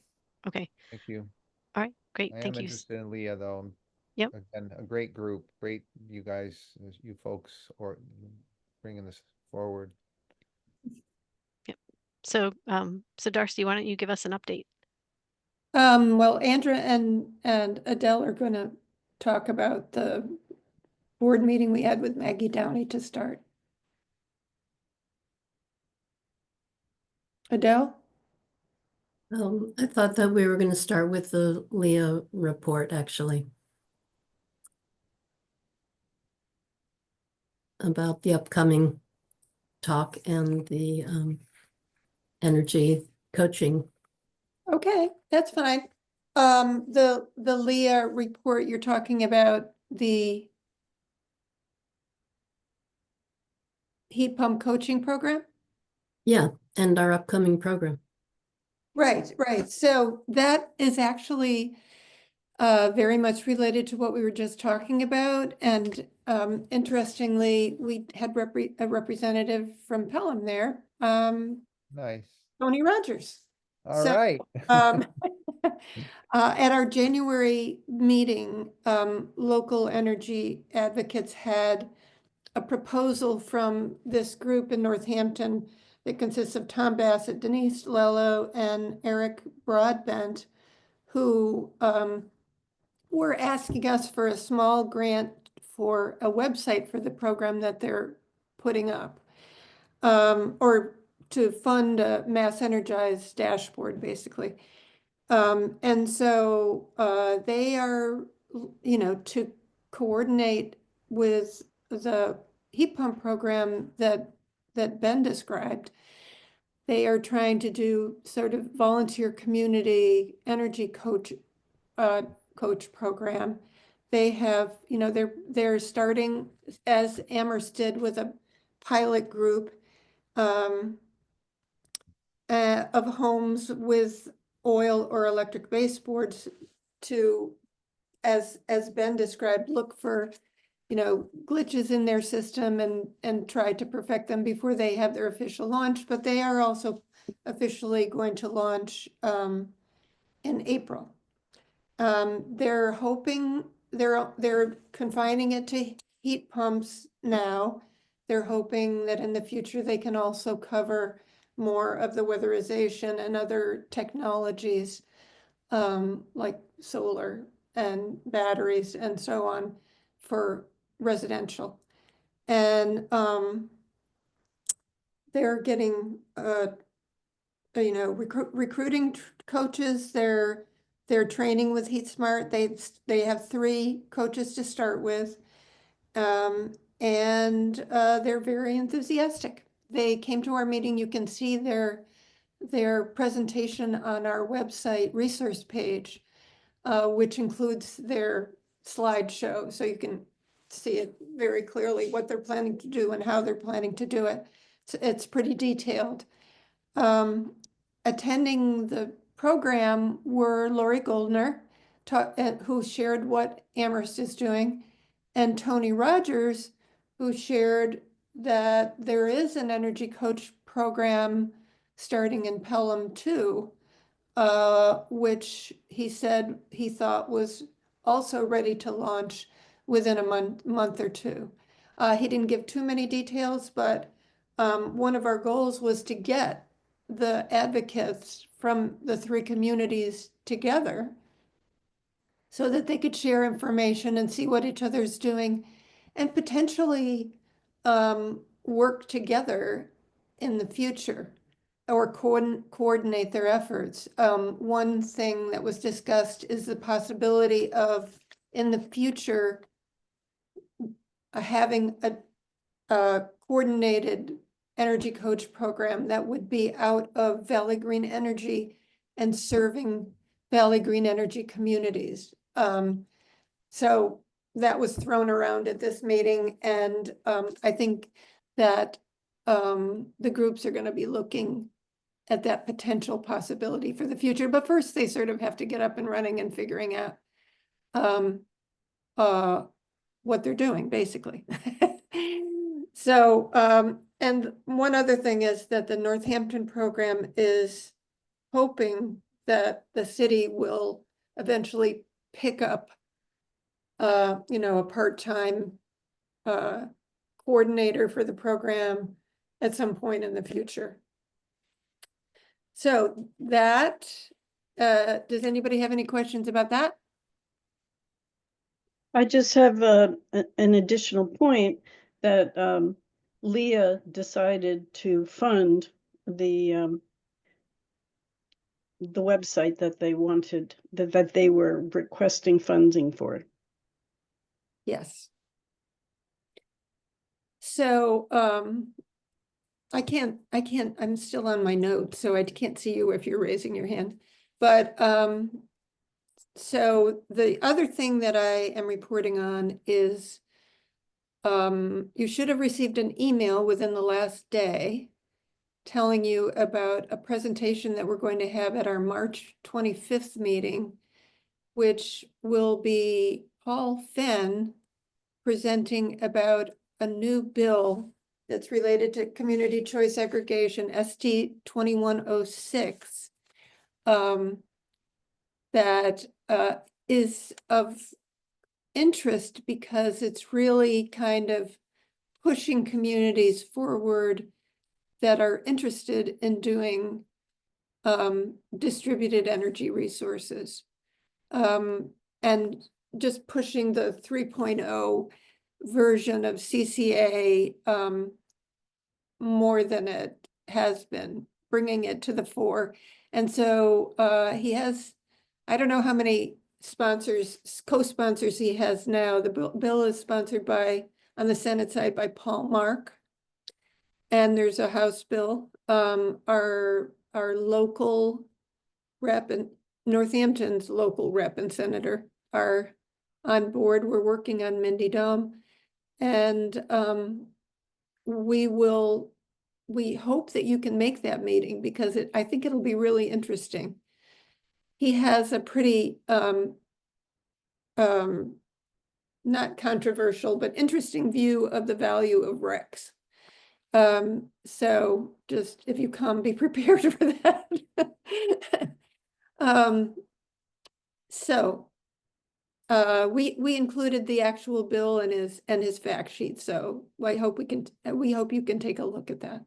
okay. Thank you. All right, great. I am Thank you. interested in Leah though. Yep. Again, a great group, great you guys, you folks, or bringing this forward. Yep. So Darcy, why don't you give us an update? Well, Andrea and Adele are going to talk about the board meeting we had with Maggie Downey to start. Adele? I thought that we were going to start with the Leah report, actually. About the upcoming talk and the energy coaching. Okay, that's fine. The Leah report, you're talking about the heat pump coaching program? Yeah, and our upcoming program. Right, right. So that is actually very much related to what we were just talking about. And interestingly, we had a representative from Pelham there, Nice. Tony Rogers. All So, right. at our January meeting, local energy advocates had a proposal from this group in Northampton that consists of Tom Bassett, Denise Lello, and Eric Broadbent, who were asking us for a small grant for a website for the program that they're putting up, or to fund a Mass Energized dashboard, basically. And so they are, to coordinate with the heat pump program that Ben described. They are trying to do sort of volunteer community energy coach program. They have, they're starting, as Amherst did, with a pilot group of homes with oil or electric baseboards to, as Ben described, look for, glitches in their system and try to perfect them before they have their official launch. But they are also officially going to launch in April. They're hoping, they're confining it to heat pumps now. They're hoping that in the future they can also cover more of the weatherization and other technologies, like solar and batteries and so on for residential. And they're getting recruiting coaches. They're training with HeatSmart. They have 3 coaches to start with. And they're very enthusiastic. They came to our meeting. You can see their presentation on our website resource page, which includes their slideshow. So you can see it very clearly what they're planning to do and how they're planning to do it. It's pretty detailed. Attending the program were Lori Goldner, who shared what Amherst is doing, and Tony Rogers, who shared that there is an energy coach program starting in Pelham too, which he said he thought was also ready to launch within a month or two. He didn't give too many details, but one of our goals was to get the advocates from the 3 communities together so that they could share information and see what each other's doing and potentially work together in the future or coordinate their efforts. One thing that was discussed is the possibility of, in the future, having a coordinated energy coach program that would be out of Valley Green Energy and serving Valley Green Energy communities. So that was thrown around at this meeting, and I think that the groups are going to be looking at that potential possibility for the future. But first, they sort of have to get up and running and figuring out what they're doing, basically. So, and one other thing is that the Northampton program is hoping that the city will eventually pick up, a part-time coordinator for the program at some point in the future. So that, does anybody have any questions about that? I just have an additional point that Leah decided to fund the the website that they wanted, that they were requesting funding for. Yes. So, I'm still on my notes, so I can't see you if you're raising your hand. But, so the other thing that I am reporting on is, you should have received an email within the last day telling you about a presentation that we're going to have at our March 25th meeting, which will be Paul Fenn presenting about a new bill that's related to community choice aggregation, ST 2106, that is of interest because it's really kind of pushing communities forward that are interested in doing distributed energy resources. And just pushing the 3.0 version of CCA more than it has been, bringing it to the fore. And so he has, I don't know how many sponsors, co-sponsors he has now. The bill is sponsored by, on the Senate side, by Paul Mark. And there's a House bill. Our local rep and Northampton's local rep and senator are on board. We're working on Mindy Dome. And we hope that you can make that meeting because I think it'll be really interesting. He has a pretty not controversial, but interesting view of the value of RECs. So just if you come, be prepared for that. So we included the actual bill and his fact sheet. So we hope you can take a look at that.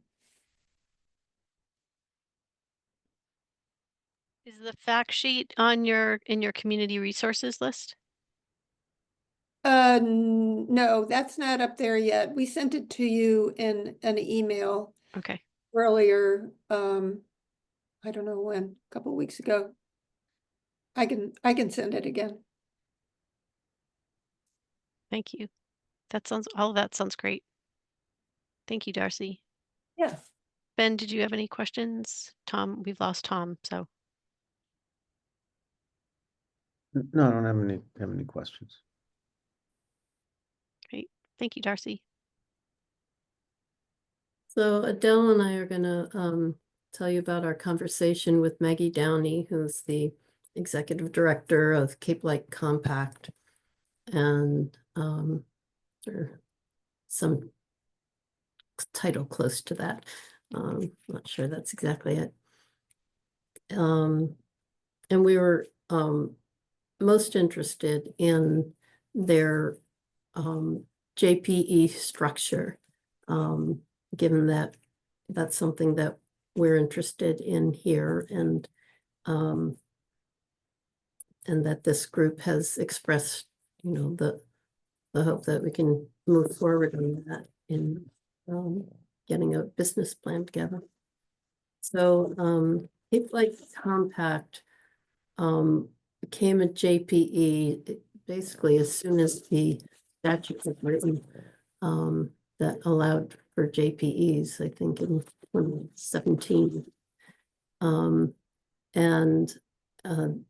Is the fact sheet on in your community resources list? No, that's not up there yet. We sent it to you in an email Okay, earlier. I don't know when, a couple weeks ago. I can send it again. thank you. All of that sounds great. Thank you, Darcy. Yes. Ben, did you have any questions? Tom, we've lost Tom, so. No, I don't have any questions. Great. Thank you, Darcy. So Adele and I are gonna tell you about our conversation with Maggie Downey, who's the executive director of Cape Light Compact. And or some title close to that. Not sure that's exactly it. And we were most interested in their JPE structure, given that that's something that we're interested in here, and that this group has expressed, you know, the hope that we can move forward on that in getting a business plan together. So Cape Light Compact became a JPE basically as soon as the statute was written that allowed for JPEs, I think in 2017.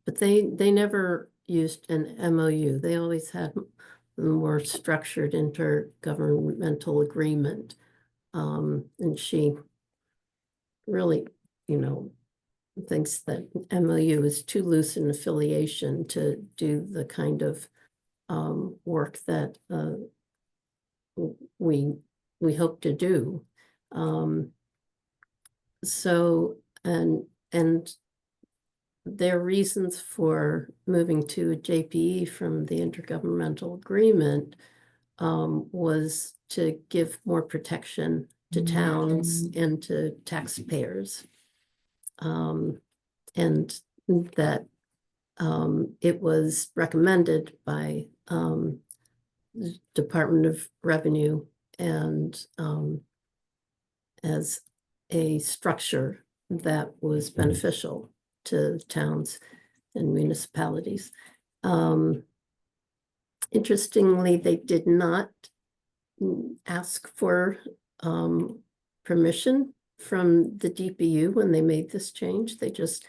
But they never used an MOU. They always had a more structured intergovernmental agreement. And she really, you know, thinks that MOU is too loose an affiliation to do the kind of work that we hope to do. So and their reasons for moving to a JPE from the intergovernmental agreement was to give more protection to towns and to taxpayers. And that it was recommended by the Department of Revenue and as a structure that was beneficial. to towns and municipalities. Interestingly, they did not ask for permission from the DPU when they made this change. They just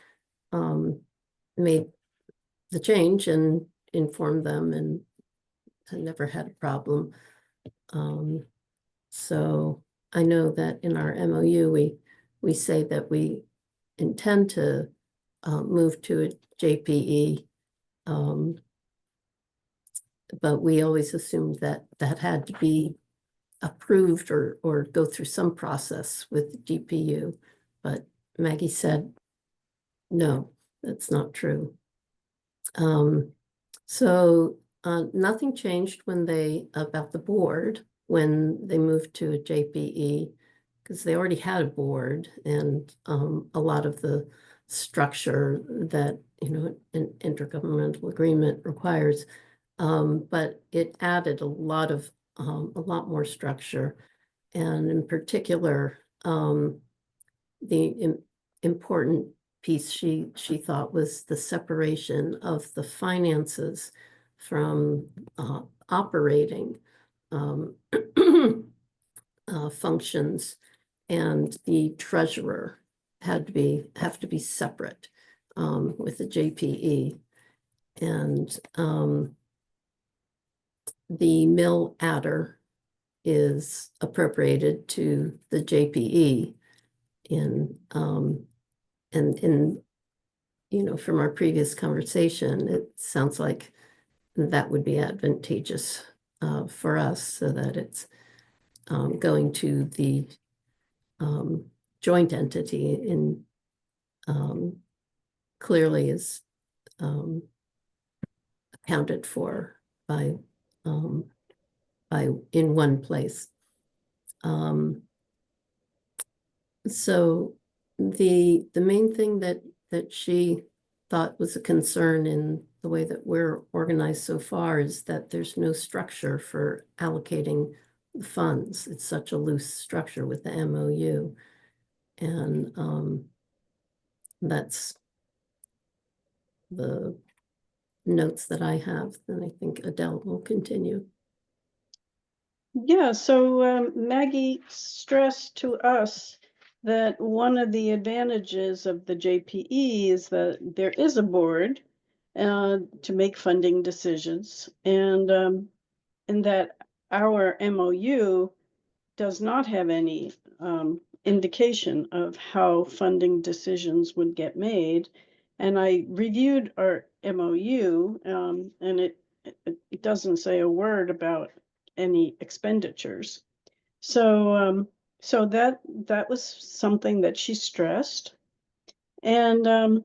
made the change and informed them, and I never had a problem. So I know that in our MOU, we say that we intend to move to a JPE. But we always assumed that that had to be approved or go through some process with the DPU. But Maggie said, no, that's not true. So nothing changed about the board when they moved to a JPE, because they already had a board, and a lot of the structure that, you know, an intergovernmental agreement requires. But it added a lot more structure, and in particular, the important piece she thought was the separation of the finances from operating functions, and the treasurer have to be separate with the JPE, and the mill adder is appropriated to the JPE and in, you know, from our previous conversation, it sounds like that would be advantageous for us, so that it's going to the joint entity in clearly is accounted for by in one place. So the main thing that she thought was a concern in the way that we're organized so far is that there's no structure for allocating the funds. It's such a loose structure with the MOU. And that's the notes that I have. And I think Adele will continue. Yeah, so Maggie stressed to us that one of the advantages of the JPE is that there is a board to make funding decisions, and that our MOU does not have any indication of how funding decisions would get made. And I reviewed our MOU, and it doesn't say a word about any expenditures. So so that was something that she stressed. And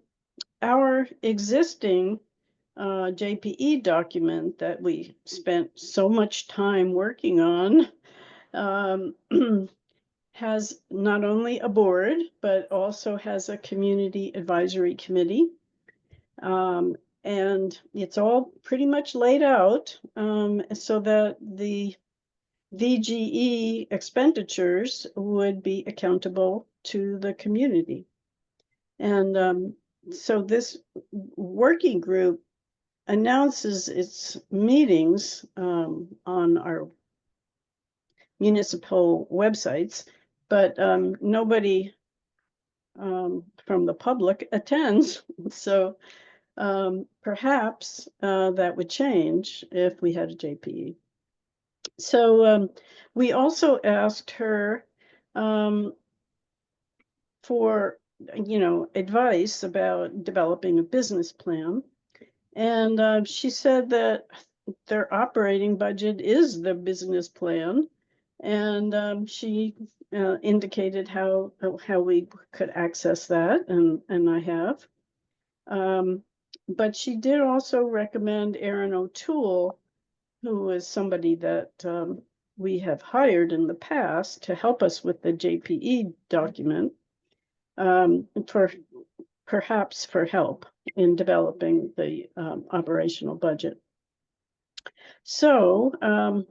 our existing JPE document that we spent so much time working on has not only a board, but also has a community advisory committee. And it's all pretty much laid out so that the VGE expenditures would be accountable to the community. And so this working group announces its meetings on our municipal websites, but nobody from the public attends. So perhaps that would change if we had a JPE. So we also asked her for, you know, advice about developing a business plan. And she said that their operating budget is the business plan. And she indicated how we could access that, and I have. But she did also recommend Aaron O'Toole, who is somebody that we have hired in the past to help us with the JPE document, perhaps for help in developing the operational budget. So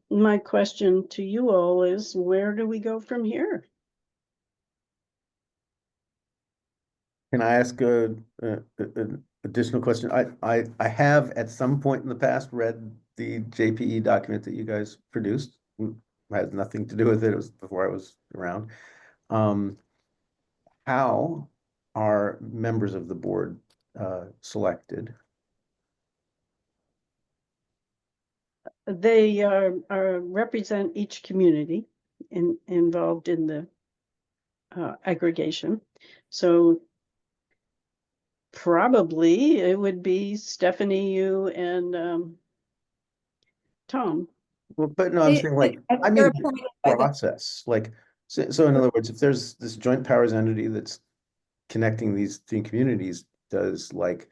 my question to you all is, where do we go from here? Can I ask an additional question? I have at some point in the past read the JPE document that you guys produced. Has nothing to do with it. It was before I was around. How are members of the board selected? They are represent each community involved in the aggregation. So probably it would be Stephanie, you, and Tom. Well, but no, I'm saying like, I mean, They're appointed by the- process, like, so in other words, if there's this joint powers entity that's connecting these three communities, does like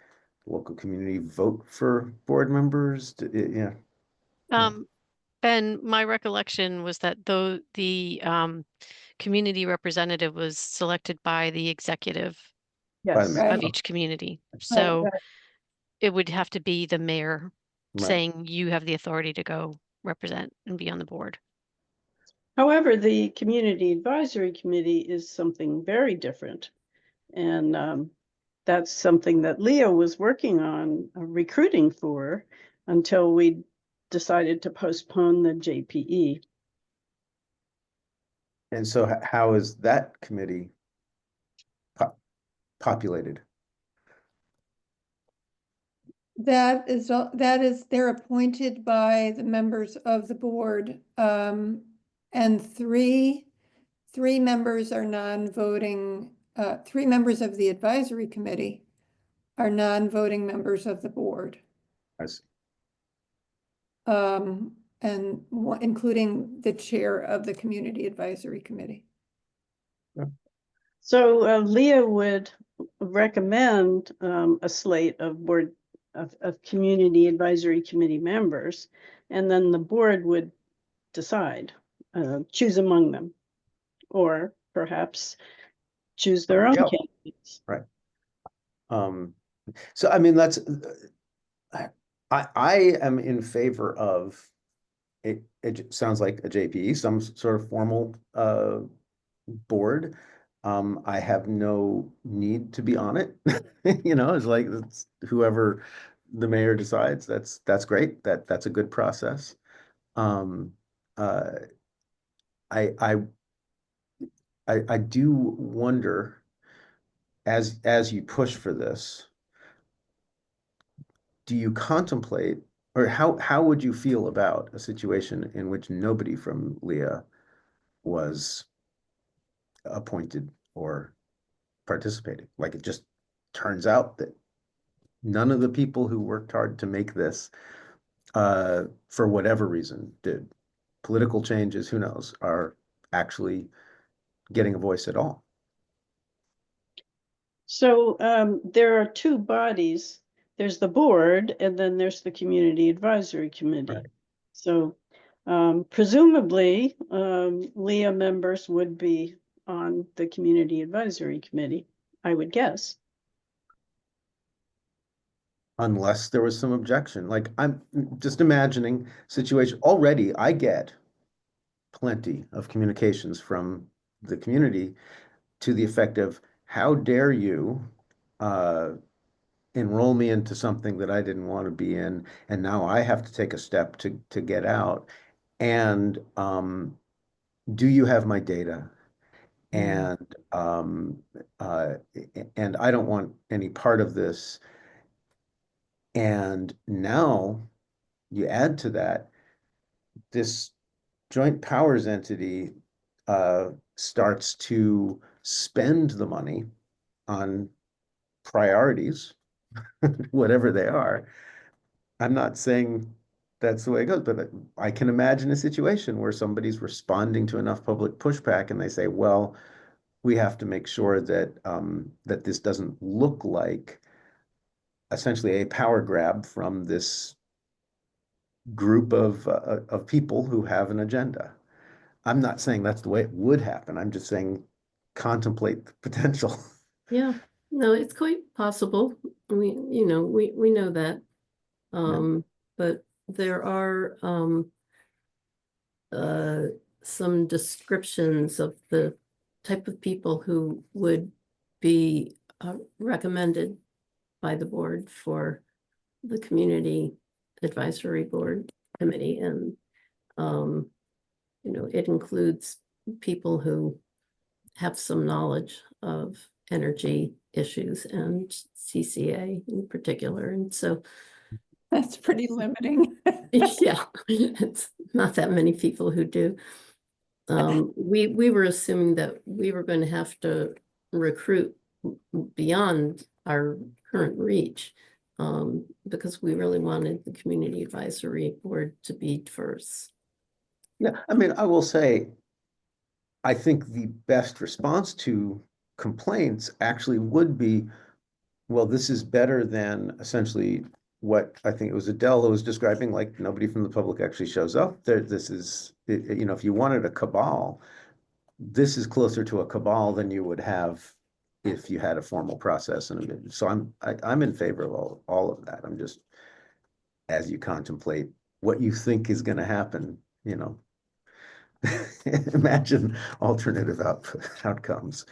local community vote for board members? Yeah. Yeah. Ben, my recollection was that though the community representative was selected by the executive By the Yes. mayor. Right. of each community. Right, So right. it would have to be the mayor Right. saying you have the authority to go represent and be on the board. However, the Community Advisory Committee is something very different. And that's something that Leo was working on recruiting for until we decided to postpone the JPE. And so how is that committee populated? That is, they're appointed by the members of the board. And three members are non-voting, 3 members of the advisory committee are non-voting members of the board. I see. And including the chair of the community advisory committee. So Leah would recommend a slate of board of community advisory committee members, and then the board would decide, choose among them, or perhaps choose their own Yeah. candidates. Right. So I mean, that's I am in favor of it. It sounds like a JPE, some sort of formal board. I have no need to be on it. You know, it's like it's whoever the mayor decides, that's great. That's a good process. I do wonder, as you push for this, do you contemplate, or how would you feel about a situation in which nobody from Leah was appointed or participating? Like it just turns out that none of the people who worked hard to make this, for whatever reason, did political changes, who knows, are actually getting a voice at all. So there are 2 bodies. There's the board, and then there's the community advisory committee. Right. So presumably Leah members would be on the community advisory committee, I would guess. Unless there was some objection. Like I'm just imagining situation. Already I get plenty of communications from the community to the effect of, how dare you enroll me into something that I didn't want to be in, and now I have to take a step to get out. And do you have my data? And and I don't want any part of this. And now you add to that, this joint powers entity starts to spend the money on priorities, whatever they are. I'm not saying that's the way it goes, but I can imagine a situation where somebody's responding to enough public pushback and they say, well, we have to make sure that that this doesn't look like essentially a power grab from this group of people who have an agenda. I'm not saying that's the way it would happen. I'm just saying contemplate the potential. Yeah, no, it's quite possible. We know that. But there are some descriptions of the type of people who would be recommended by the board for the Community Advisory Board Committee. And, it includes people who have some knowledge of energy issues and CCA in particular. And so, That's pretty limiting. yeah, it's not that many people who do. We were assuming that we were going to have to recruit beyond our current reach, because we really wanted the Community Advisory Board to be diverse. Yeah, I mean, I will say, I think the best response to complaints actually would be, well, this is better than essentially what I think it was Adele who was describing, like nobody from the public actually shows up there. This is, if you wanted a cabal, this is closer to a cabal than you would have if you had a formal process. And so I'm in favor of all of that. I'm just, as you contemplate what you think is going to happen, imagine alternative outcomes.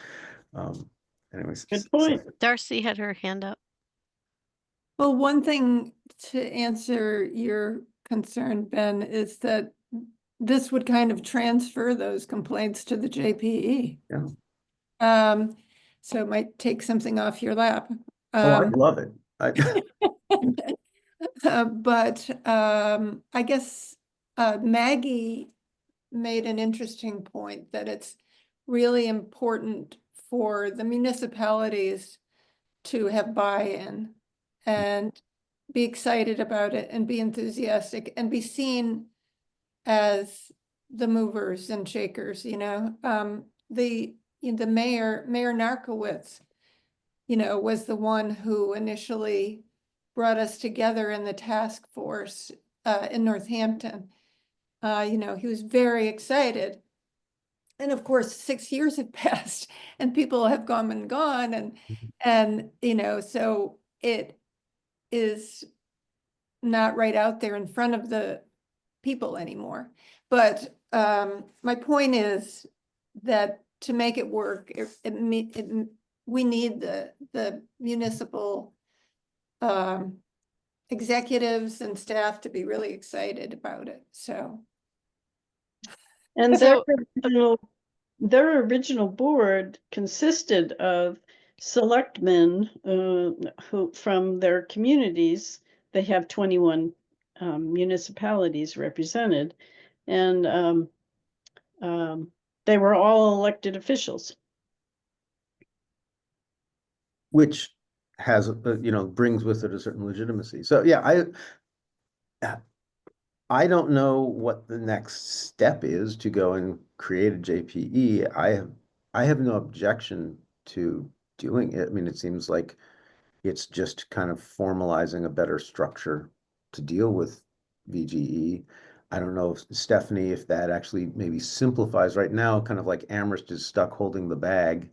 Anyways. Good point. Darcy had her hand up. Well, one thing to answer your concern, Ben, is that this would kind of transfer those complaints to the JPE. Yeah. So it might take something off your lap. Oh, I love it. But I guess Maggie made an interesting point that it's really important for the municipalities to have buy-in and be excited about it and be enthusiastic and be seen as the movers and shakers, the Mayor Narkowitz, was the one who initially brought us together in the task force in Northampton. He was very excited. And of course, 6 years have passed and people have come and gone. And so it is not right out there in front of the people anymore. But my point is that to make it work, we need the municipal executives and staff to be really excited about it. So. And So- their original board consisted of selectmen who from their communities. They have 21 municipalities represented, and they were all elected officials. Which has, brings with it a certain legitimacy. So yeah, I don't know what the next step is to go and create a JPE. I have no objection to doing it. I mean, it seems like it's just kind of formalizing a better structure to deal with VGE. I don't know if Stephanie, if that actually maybe simplifies right now, kind of like Amherst is stuck holding the bag.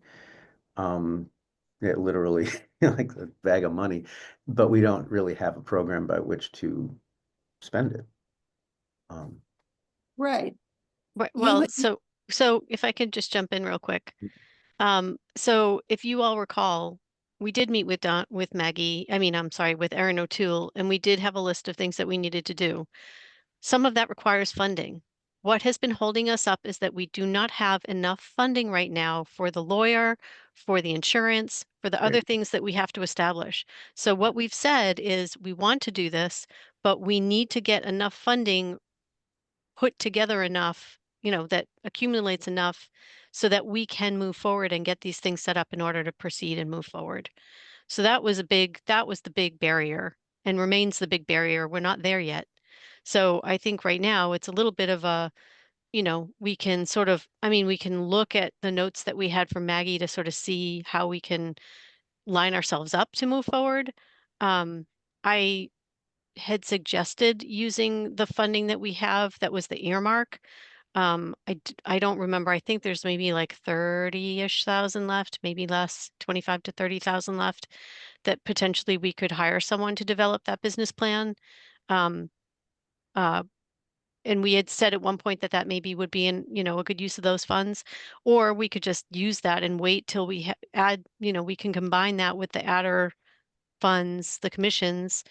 It literally like a bag of money, but we don't really have a program by which to spend it. Right. Right, You well, had- so if I could just jump in real quick. So if you all recall, we did meet with Maggie, with Erin O'Toole, and we did have a list of things that we needed to do. Some of that requires funding. What has been holding us up is that we do not have enough funding right now for the lawyer, for the insurance, for the other Right. things that we have to establish. So what we've said is we want to do this, but we need to get enough funding put together enough, that accumulates enough so that we can move forward and get these things set up in order to proceed and move forward. So that was the big barrier and remains the big barrier. We're not there yet. So I think right now it's a little bit of a, we can we can look at the notes that we had from Maggie to sort of see how we can line ourselves up to move forward. I had suggested using the funding that we have, that was the earmark. I don't remember. I think there's maybe like 30-ish thousand left, maybe less, 25 to 30,000 left, that potentially we could hire someone to develop that business plan. and we had said at one point that that maybe would be in, a good use of those funds, or we could just use that and wait till we add, we can combine that with the adder funds, the commissions,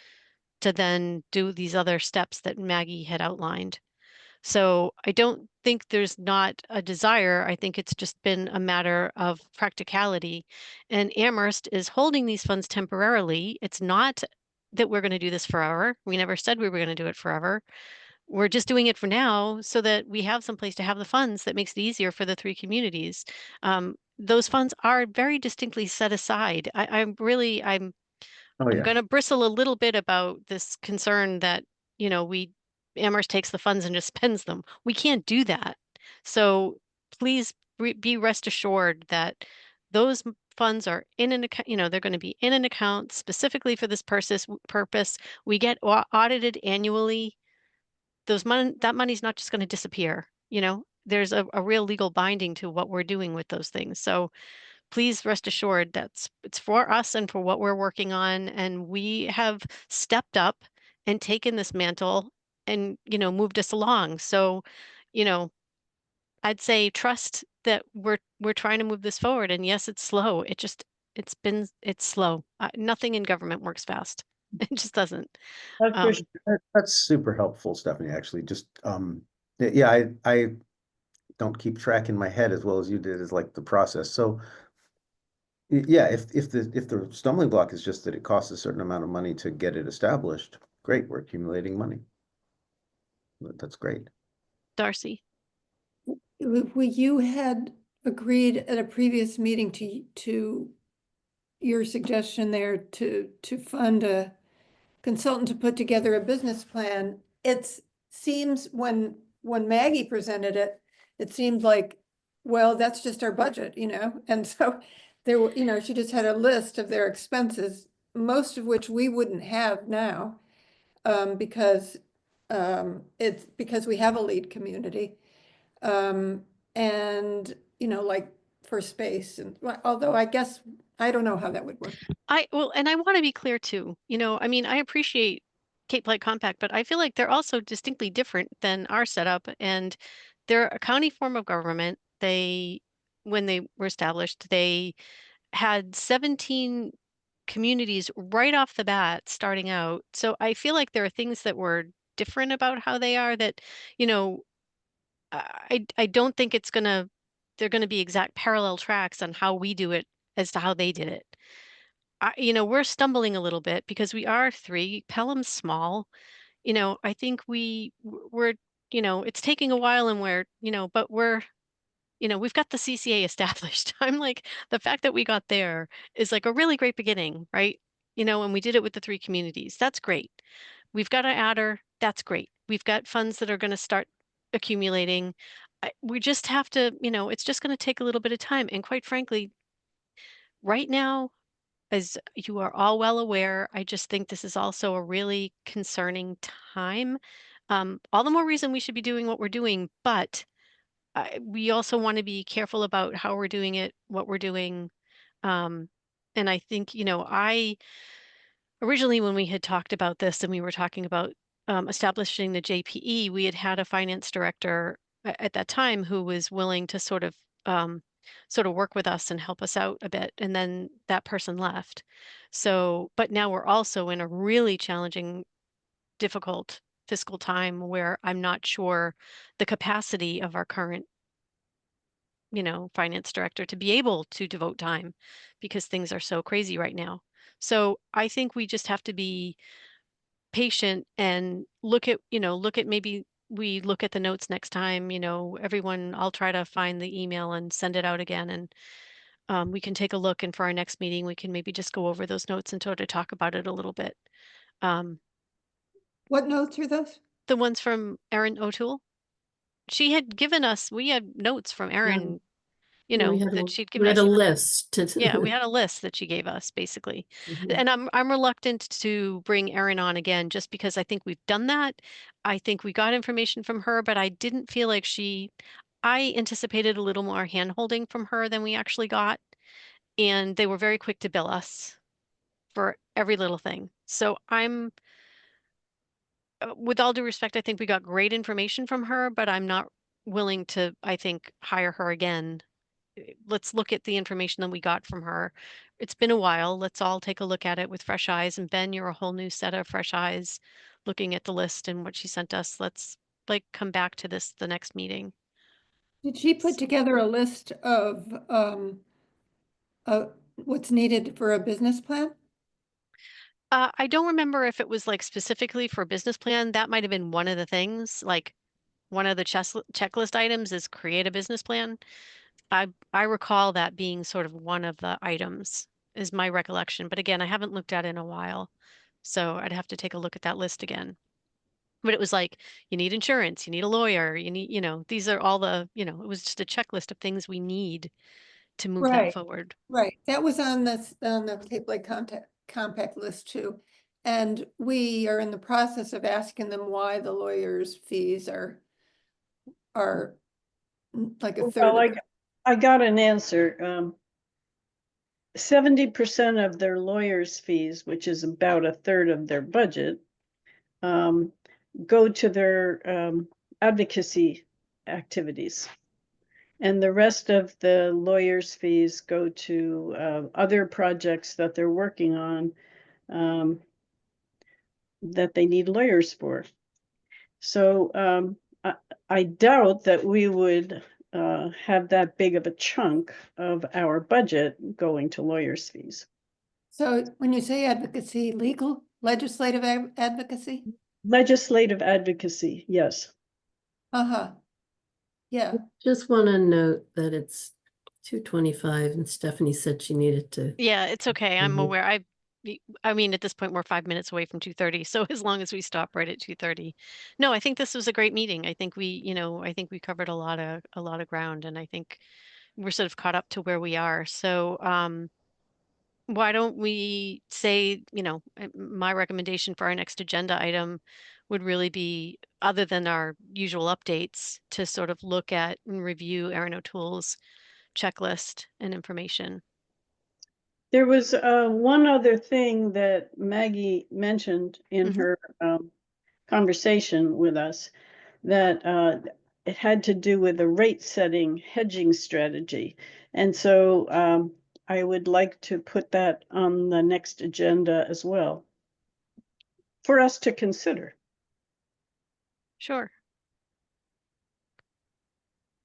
to then do these other steps that Maggie had outlined. So I don't think there's not a desire. I think it's just been a matter of practicality. And Amherst is holding these funds temporarily. It's not that we're going to do this forever. We never said we were going to do it forever. We're just doing it for now so that we have some place to have the funds that makes it easier for the three communities. Those funds are very distinctly set aside. Oh, I'm yeah. going to bristle a little bit about this concern that, Amherst takes the funds and just spends them. We can't do that. So please be rest assured that those funds are in an account, they're going to be in an account specifically for this purpose. We get audited annually. That money's not just going to disappear, There's a real legal binding to what we're doing with those things. So please rest assured it's for us and for what we're working on. And we have stepped up and taken this mantle and, moved us along. So, you know, I'd say trust that we're trying to move this forward. And yes, it's slow. It's slow. Nothing in government works fast. It just doesn't. That's for Um, sure. That's super helpful, Stephanie, actually. Just, yeah, I don't keep track in my head as well as you did, as like the process. So yeah, if the stumbling block is just that it costs a certain amount of money to get it established, great, we're accumulating money. That's great. Darcy. You had agreed at a previous meeting to your suggestion there to fund a consultant to put together a business plan. It seems when Maggie presented it, it seemed like, well, that's just our budget, and so there were, she just had a list of their expenses, most of which we wouldn't have now, because it's because we have a lead community, and like for space, and although I guess I don't know how that would work. And I want to be clear too. I mean, I appreciate Cape Light Compact, but I feel like they're also distinctly different than our setup. And they're a county form of government. When they were established, they had 17 communities right off the bat starting out. So I feel like there are things that were different about how they are that, you know, I don't think they're gonna be exact parallel tracks on how we do it as to how they did it. We're stumbling a little bit because we are three. Pelham's small. I think we're, it's taking a while and but we've got the CCA established. I'm like, the fact that we got there is like a really great beginning, right? And we did it with the three communities. That's great. We've got an adder. That's great. We've got funds that are going to start accumulating. We just have to, it's just going to take a little bit of time. And quite frankly, right now, as you are all well aware, I just think this is also a really concerning time. All the more reason we should be doing what we're doing, but we also want to be careful about how we're doing it, what we're doing. Um, and I think, I originally, when we had talked about this and we were talking about establishing the JPE, we had had a finance director at that time who was willing to sort of work with us and help us out a bit. And then that person left. So, but now we're also in a really challenging, difficult fiscal time where I'm not sure the capacity of our current finance director to be able to devote time because things are so crazy right now. So I think we just have to be patient and look at maybe we look at the notes next time, everyone, I'll try to find the email and send it out again. And we can take a look. And for our next meeting, we can maybe just go over those notes and sort of talk about it a little bit. What notes are those? The ones from Erin O'Toole. We had notes from Erin, We had that she'd we given had us. a list Yeah, we had a list that she gave us basically. Mhm. And I'm reluctant to bring Erin on again just because I think we've done that. I think we got information from her, but I didn't feel like I anticipated a little more hand-holding from her than we actually got. And they were very quick to bill us for every little thing. So with all due respect, I think we got great information from her, but I'm not willing to, I think, hire her again. Let's look at the information that we got from her. It's been a while. Let's all take a look at it with fresh eyes. And Ben, you're a whole new set of fresh eyes looking at the list and what she sent us. Let's like come back to this the next meeting. Did she put together a list of what's needed for a business plan? I don't remember if it was like specifically for a business plan. That might have been one of the things, like one of the checklist items is create a business plan. I recall that being sort of one of the items is my recollection. But again, I haven't looked at it in a while. So I'd have to take a look at that list again. But it was like, you need insurance, you need a lawyer, you need, these are all the, it was just a checklist of things we need to move that Right. forward. Right, that was on the Cape Lake compact list too. And we are in the process of asking them why the lawyers' fees are like a third Well, of I got an answer. 70% of their lawyers' fees, which is about a third of their budget, go to their advocacy activities. And the rest of the lawyers' fees go to other projects that they're working on that they need lawyers for. So I doubt that we would have that big of a chunk of our budget going to lawyers' fees. So when you say advocacy, legislative advocacy? Legislative advocacy, yes. Uh-huh. Yeah, Just want to note that it's 2:25 and Stephanie said she needed to. Yeah, it's okay. I'm Mhm. aware. I mean, at this point, we're 5 minutes away from 2:30. So as long as we stop right at 2:30. No, I think this was a great meeting. I think I think we covered a lot of ground, and I think we're sort of caught up to where we are. So, why don't we say, my recommendation for our next agenda item would really be, other than our usual updates, to sort of look at and review Erin O'Toole's checklist and information. There was one other thing that Maggie mentioned in Mhm. her conversation with us, that it had to do with a rate setting hedging strategy. And so I would like to put that on the next agenda as well for us to consider. Sure.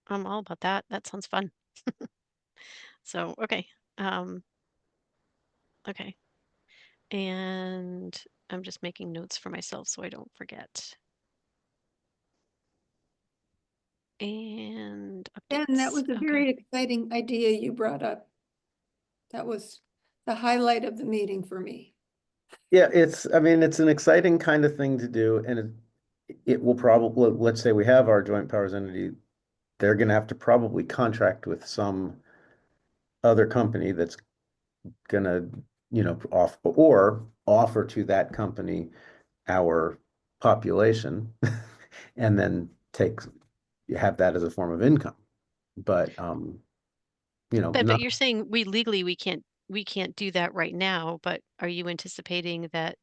I'm all about that. That sounds fun. So, okay. Okay. And I'm just making notes for myself so I don't forget. And and that updates. was a Okay. very exciting idea you brought up. That was the highlight of the meeting for me. Yeah, I mean, it's an exciting kind of thing to do, and it will probably, let's say we have our joint powers entity, they're gonna have to probably contract with some other company that's gonna, offer to that company our population and then have that as a form of income. But But not, you're saying we can't do that right now, but are you anticipating that?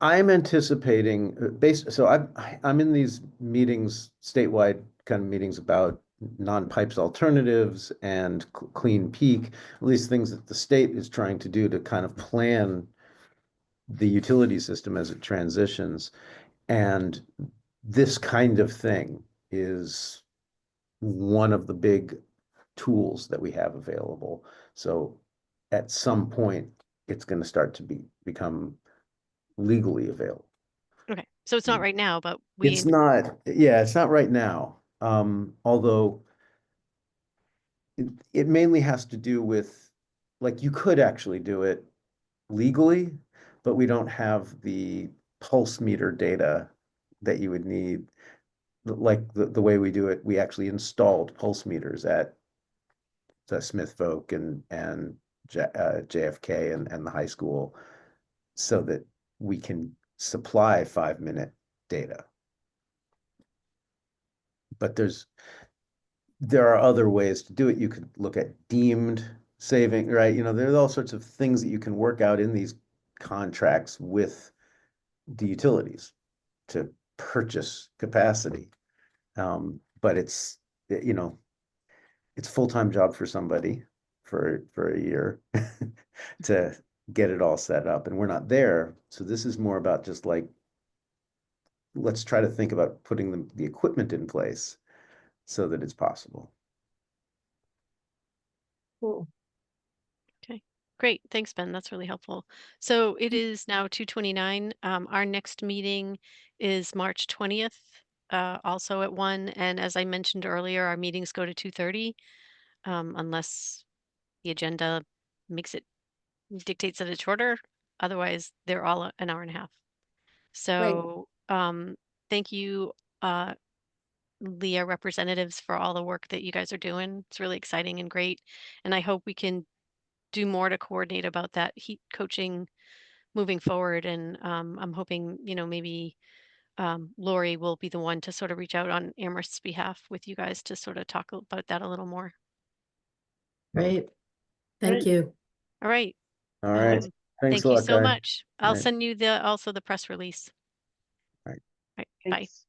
I'm anticipating so I'm in these meetings, statewide kind of meetings about non-pipes alternatives and clean peak, at least things that the state is trying to do to kind of plan the utility system as it transitions. And this kind of thing is one of the big tools that we have available. So at some point, it's going to start to become legally available. Okay. So it's not right now, but It's not, yeah, it's not right now. Although it mainly has to do with, like, you could actually do it legally, but we don't have the pulse meter data that you would need. Like the way we do it, we actually installed pulse meters at the Smith Folk and JFK and the high school so that we can supply 5-minute data. But there are other ways to do it. You could look at deemed saving, right? There's all sorts of things that you can work out in these contracts with the utilities to purchase capacity. But it's, you know, it's full-time job for somebody for a year to get it all set up, and we're not there. So this is more about just like, let's try to think about putting the equipment in place so that it's possible. Cool. Great. Thanks, Ben. That's really helpful. So it is now 2:29. Our next meeting is March 20th, also at 1. And as I mentioned earlier, our meetings go to 2:30, unless the agenda dictates that it's shorter. Otherwise, they're all an hour and a half. So thank you, Leah representatives, for all the work that you guys are doing. It's really exciting and great. And I hope we can do more to coordinate about that heat coaching moving forward. And I'm hoping, maybe Lori will be the one to sort of reach out on Amherst's behalf with you guys to sort of talk about that a little more. Great. Thank Great. you. All right. All right. Thanks Thank a you lot, so Guy. much. I'll Right. send you also the press release. Right. Right. Bye. Thanks.